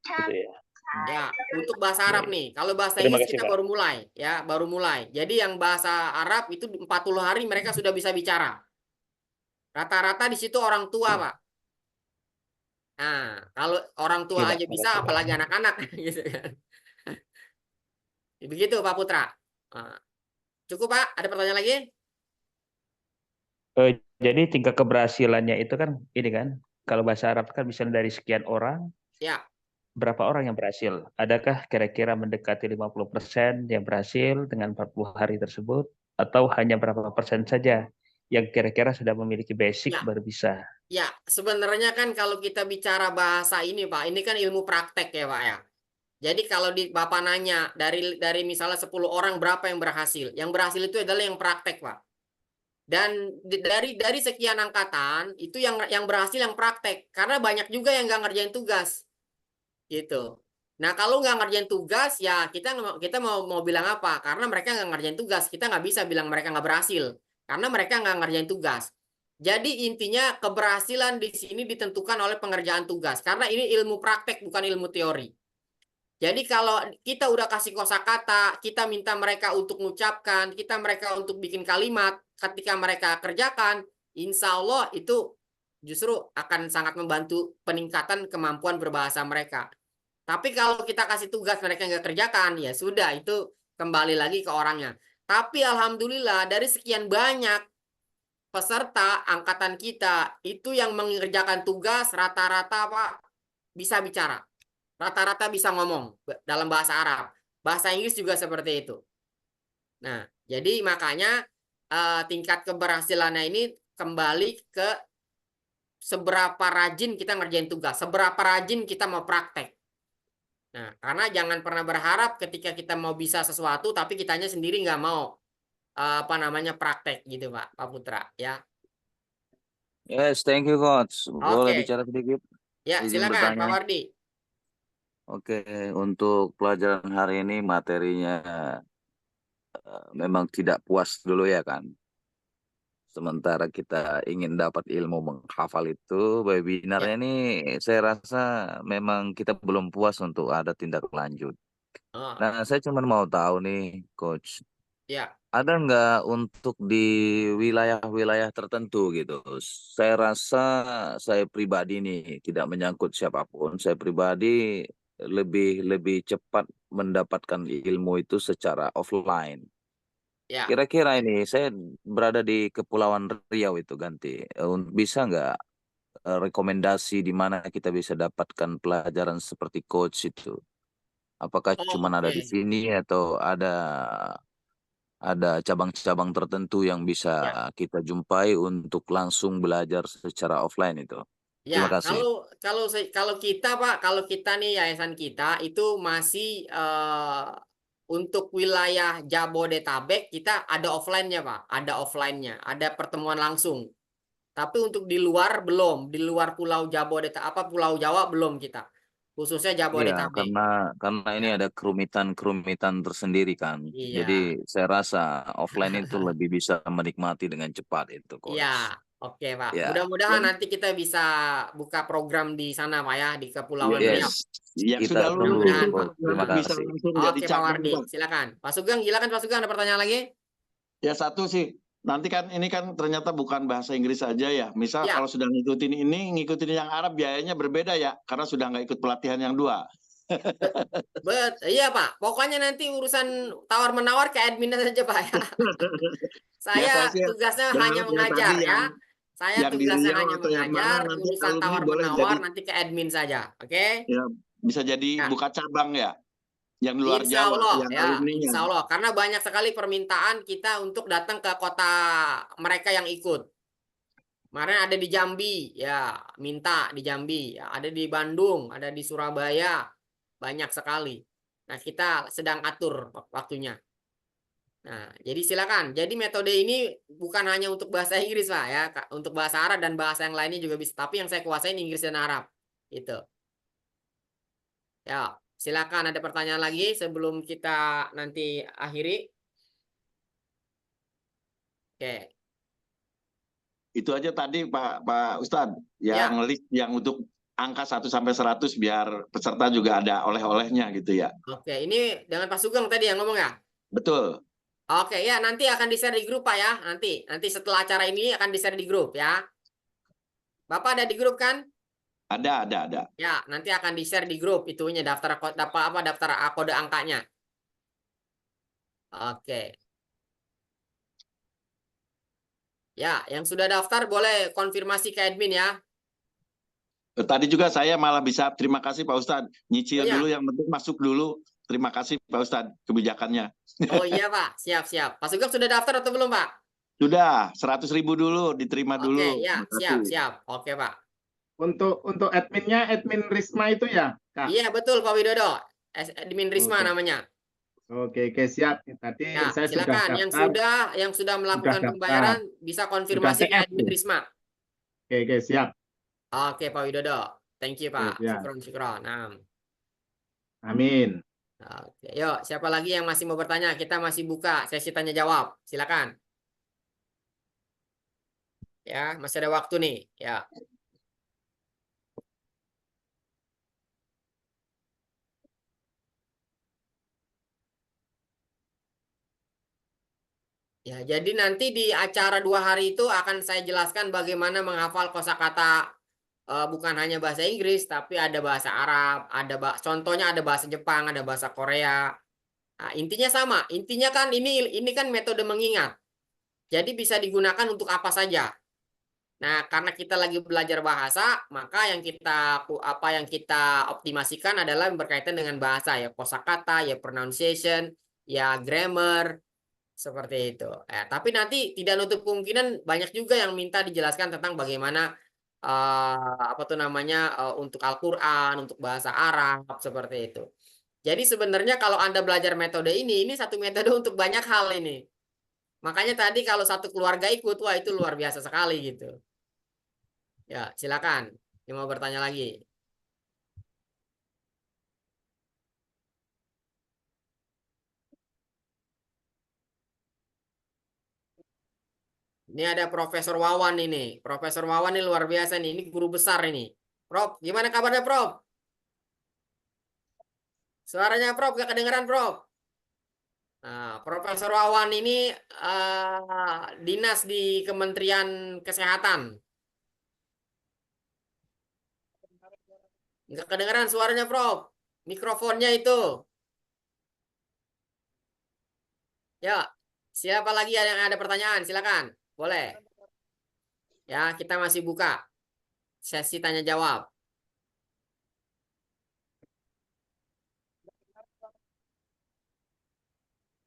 gitu ya. Ya, untuk bahasa Arab nih. Kalau bahasa Terima Inggris kasih, kita Pak. baru mulai, ya, baru mulai. Jadi yang bahasa Arab itu 40 hari mereka sudah bisa bicara. Rata-rata di situ orang tua, Pak. Nah, kalau orang tua Iya, aja bisa, makasih, Pak. apalagi anak-anak gitu kan. Begitu, Pak Putra. Nah, cukup, Pak? Ada pertanyaan lagi? Jadi tingkat keberhasilannya itu kan ini kan, kalau bahasa Arab kan misalnya dari sekian orang, Ya. berapa orang yang berhasil? Adakah kira-kira mendekati 50% yang berhasil dengan 40 hari tersebut? Atau hanya berapa persen saja yang kira-kira sudah memiliki basic Ya. baru bisa? Ya, sebenarnya kan kalau kita bicara bahasa ini, Pak, ini kan ilmu praktek ya, Pak ya. Jadi kalau Bapak nanya dari misalnya 10 orang berapa yang berhasil? Yang berhasil itu adalah yang praktek, Pak. Dan dari sekian angkatan itu yang berhasil yang praktek, karena banyak juga yang nggak ngerjain tugas, gitu. Nah, kalau nggak ngerjain tugas, ya kita mau bilang apa? Karena mereka nggak ngerjain tugas, kita nggak bisa bilang mereka nggak berhasil, karena mereka nggak ngerjain tugas. Jadi intinya keberhasilan di sini ditentukan oleh pengerjaan tugas, karena ini ilmu praktek bukan ilmu teori. Jadi kalau kita udah kasih kosakata, kita minta mereka untuk mengucapkan, kita mereka untuk bikin kalimat, ketika mereka kerjakan, insya Allah itu justru akan sangat membantu peningkatan kemampuan berbahasa mereka. Tapi kalau kita kasih tugas mereka nggak kerjakan, ya sudah, itu kembali lagi ke orangnya. Tapi alhamdulillah dari sekian banyak peserta angkatan kita, itu yang mengerjakan tugas rata-rata, Pak, bisa bicara. Rata-rata bisa ngomong dalam bahasa Arab. Bahasa Inggris juga seperti itu. Nah, jadi makanya tingkat keberhasilannya ini kembali ke seberapa rajin kita ngerjain tugas, seberapa rajin kita mau praktek. Nah, karena jangan pernah berharap ketika kita mau bisa sesuatu, tapi kitanya sendiri nggak mau praktek gitu, Pak Putra, ya. Yes, thank you, Coach. Boleh Oke. bicara sedikit? Ya, Izin silakan, Pak bertanya. Wardi. Oke, untuk pelajaran hari ini materinya memang tidak puas dulu ya kan. Sementara kita ingin dapat ilmu menghafal itu, webinarnya ini saya rasa memang kita belum puas untuk ada tindak lanjut. Nah, saya cuma mau tahu nih, Coach. Ya. Ada nggak untuk di wilayah-wilayah tertentu gitu? Saya rasa saya pribadi nih tidak menyangkut siapapun. Saya pribadi lebih cepat mendapatkan ilmu itu secara offline. Ya. Kira-kira ini saya berada di Kepulauan Riau itu Ganti. Bisa nggak rekomendasi di mana kita bisa dapatkan pelajaran seperti coach itu? Apakah cuma ada di sini atau ada cabang-cabang tertentu yang bisa kita jumpai untuk langsung belajar secara offline itu? Ya, Terima kasih. kalau kita, Pak, kalau kita nih yayasan kita itu masih untuk wilayah Jabodetabek kita ada offline-nya, Pak, ada offline-nya, ada pertemuan langsung. Tapi untuk di luar belum, di luar Pulau Pulau Jawa belum kita, khususnya Iya, Jabodetabek. karena ini ada kerumitan tersendiri kan. Iya. Jadi saya rasa offline itu lebih bisa menikmati dengan cepat itu, Coach. Iya, oke, Pak. Ya. Mudah-mudahan nanti kita bisa buka program di sana, Pak, ya, di Kepulauan Riau. Yes. Yang Kita sudah lulus Mudah-mudahan, itu Pak. Terima bisa kasih. langsung jadi Oke, Pak cabang, Wardi, Pak. silakan. Pak Sugeng, ada pertanyaan lagi? Ya satu sih, nanti kan ini kan ternyata bukan bahasa Inggris saja ya. Misal Ya. kalau sudah ngikutin ini, ngikutin yang Arab biayanya berbeda ya, karena sudah nggak ikut pelatihan yang 2. Iya Pak, pokoknya nanti urusan tawar-menawar ke admin saja Pak ya. Saya sih tugasnya yang hanya Arab yang mengajar tadi ya. Saya yang di tugasnya Riau hanya atau yang mana mengajar, nanti urusan alumni boleh tawar-menawar jadi nanti ke admin saja. Oke? ya bisa jadi Ya. buka cabang ya, yang di luar Insya Jawa, Allah yang ya, alumninya. Insya Allah. Karena banyak sekali permintaan kita untuk datang ke kota mereka yang ikut. Kemarin ada di Jambi, ya minta di Jambi, ya, ada di Bandung, ada di Surabaya, banyak sekali. Nah kita sedang atur waktunya. Nah jadi silakan. Jadi metode ini bukan hanya untuk bahasa Inggris Pak ya, untuk bahasa Arab dan bahasa yang lainnya juga bisa. Tapi yang saya kuasain Inggris dan Arab, gitu. Ya. Silakan ada pertanyaan lagi sebelum kita nanti akhiri. Oke. Itu aja tadi Pak Ustadz, yang list yang untuk angka 1 sampai 100 biar peserta juga ada oleh-olehnya gitu ya. Oke, ini dengan Pak Sugeng tadi yang ngomong ya? Betul. Oke, ya nanti akan di-share di grup Pak ya. Nanti setelah acara ini akan di-share di grup ya. Bapak ada di grup kan? Ada. Ya, nanti akan di-share di grup itunya daftar kode angkanya. Oke. Ya, yang sudah daftar boleh konfirmasi ke admin ya. Tadi juga saya malah bisa terima kasih Pak Ustadz, nyicil Oh, ya. dulu, yang penting masuk dulu. Terima kasih Pak Ustadz kebijakannya. Oh iya Pak, siap. Pak Sugeng sudah daftar atau belum Pak? Sudah, 100.000 dulu, diterima dulu. Oke, ya, Terima kasih. siap. Oke Pak. Untuk adminnya, admin Risma itu ya, Kak? Iya betul Pak Widodo, admin Risma namanya. Oke, siap. Tadi Ya, saya silakan yang sudah melakukan daftar. pembayaran bisa konfirmasi ke Sudah TF admin tuh. Risma. Oke, siap. Oke Pak Widodo, thank you Pak. Ya. Syukron. Nah. Amin. Oke, yuk siapa lagi yang masih mau bertanya? Kita masih buka sesi tanya jawab. Silakan. Ya, masih ada waktu nih. Ya. Ya, jadi nanti di acara 2 hari itu akan saya jelaskan bagaimana menghafal kosakata bukan hanya bahasa Inggris, tapi ada bahasa Arab, contohnya ada bahasa Jepang, ada bahasa Korea. Nah, intinya sama. Intinya kan ini kan metode mengingat. Jadi bisa digunakan untuk apa saja. Nah, karena kita lagi belajar bahasa, maka yang kita optimasikan adalah yang berkaitan dengan bahasa ya, kosakata, ya pronunciation, ya grammar. Seperti itu. Tapi nanti tidak nutup kemungkinan banyak juga yang minta dijelaskan tentang bagaimana untuk Al-Qur'an, untuk bahasa Arab seperti itu. Jadi sebenarnya kalau Anda belajar metode ini satu metode untuk banyak hal ini. Makanya tadi kalau satu keluarga ikut, wah itu luar biasa sekali gitu. Ya, silakan. Yang mau bertanya lagi. Ini ada Profesor Wawan ini. Profesor Wawan ini luar biasa nih. Ini guru besar ini. Prof, gimana kabarnya Prof? Suaranya Prof, gak kedengeran Prof? Nah, Profesor Wawan ini dinas di Kementerian Kesehatan. Gak kedengeran suaranya Prof. Mikrofonnya itu. Ya, siapa lagi yang ada pertanyaan? Silakan. Boleh. Ya, kita masih buka sesi tanya jawab.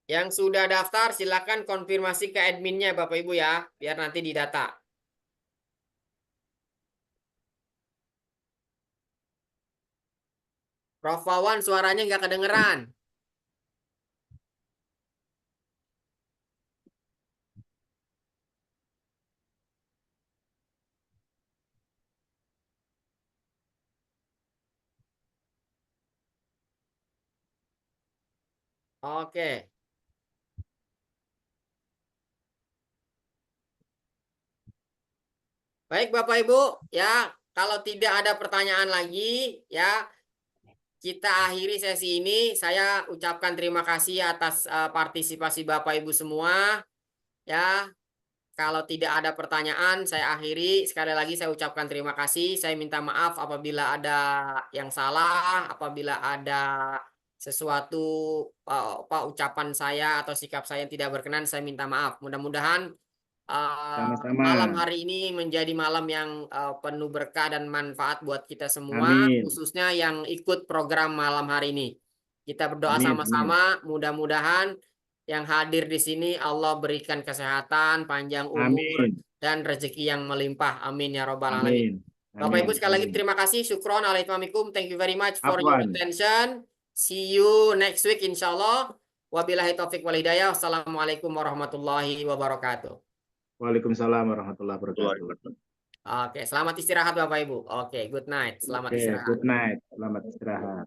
Yang sudah daftar silakan konfirmasi ke adminnya Bapak Ibu ya, biar nanti didata. Prof Wawan suaranya nggak kedengeran. Oke. Baik Bapak Ibu, ya kalau tidak ada pertanyaan lagi, ya kita akhiri sesi ini. Saya ucapkan terima kasih atas partisipasi Bapak Ibu semua. Ya, kalau tidak ada pertanyaan, saya akhiri. Sekali lagi saya ucapkan terima kasih. Saya minta maaf apabila ada yang salah, apabila ada sesuatu ucapan saya atau sikap saya yang tidak berkenan, saya minta maaf. Mudah-mudahan Sama-sama. malam hari ini menjadi malam yang penuh berkah dan manfaat buat kita semua, Amin. khususnya yang ikut program malam hari ini. Kita berdoa Amin, sama-sama, mudah-mudahan yang hadir di sini Allah berikan kesehatan, panjang umur, Amin. dan rezeki yang melimpah. Amin ya robbal alamin. Amin. Bapak Ibu Amin. sekali lagi Amin. terima kasih. Syukron alaikum. Thank you very much for your Afwan. attention. See you next week insyaallah. Wabillahi taufik wal hidayah. Wassalamualaikum warahmatullahi wabarakatuh. Waalaikumsalam warahmatullahi wabarakatuh. Oke, selamat istirahat Bapak Ibu. Oke, good night. Selamat Oke, istirahat. good night. Selamat istirahat.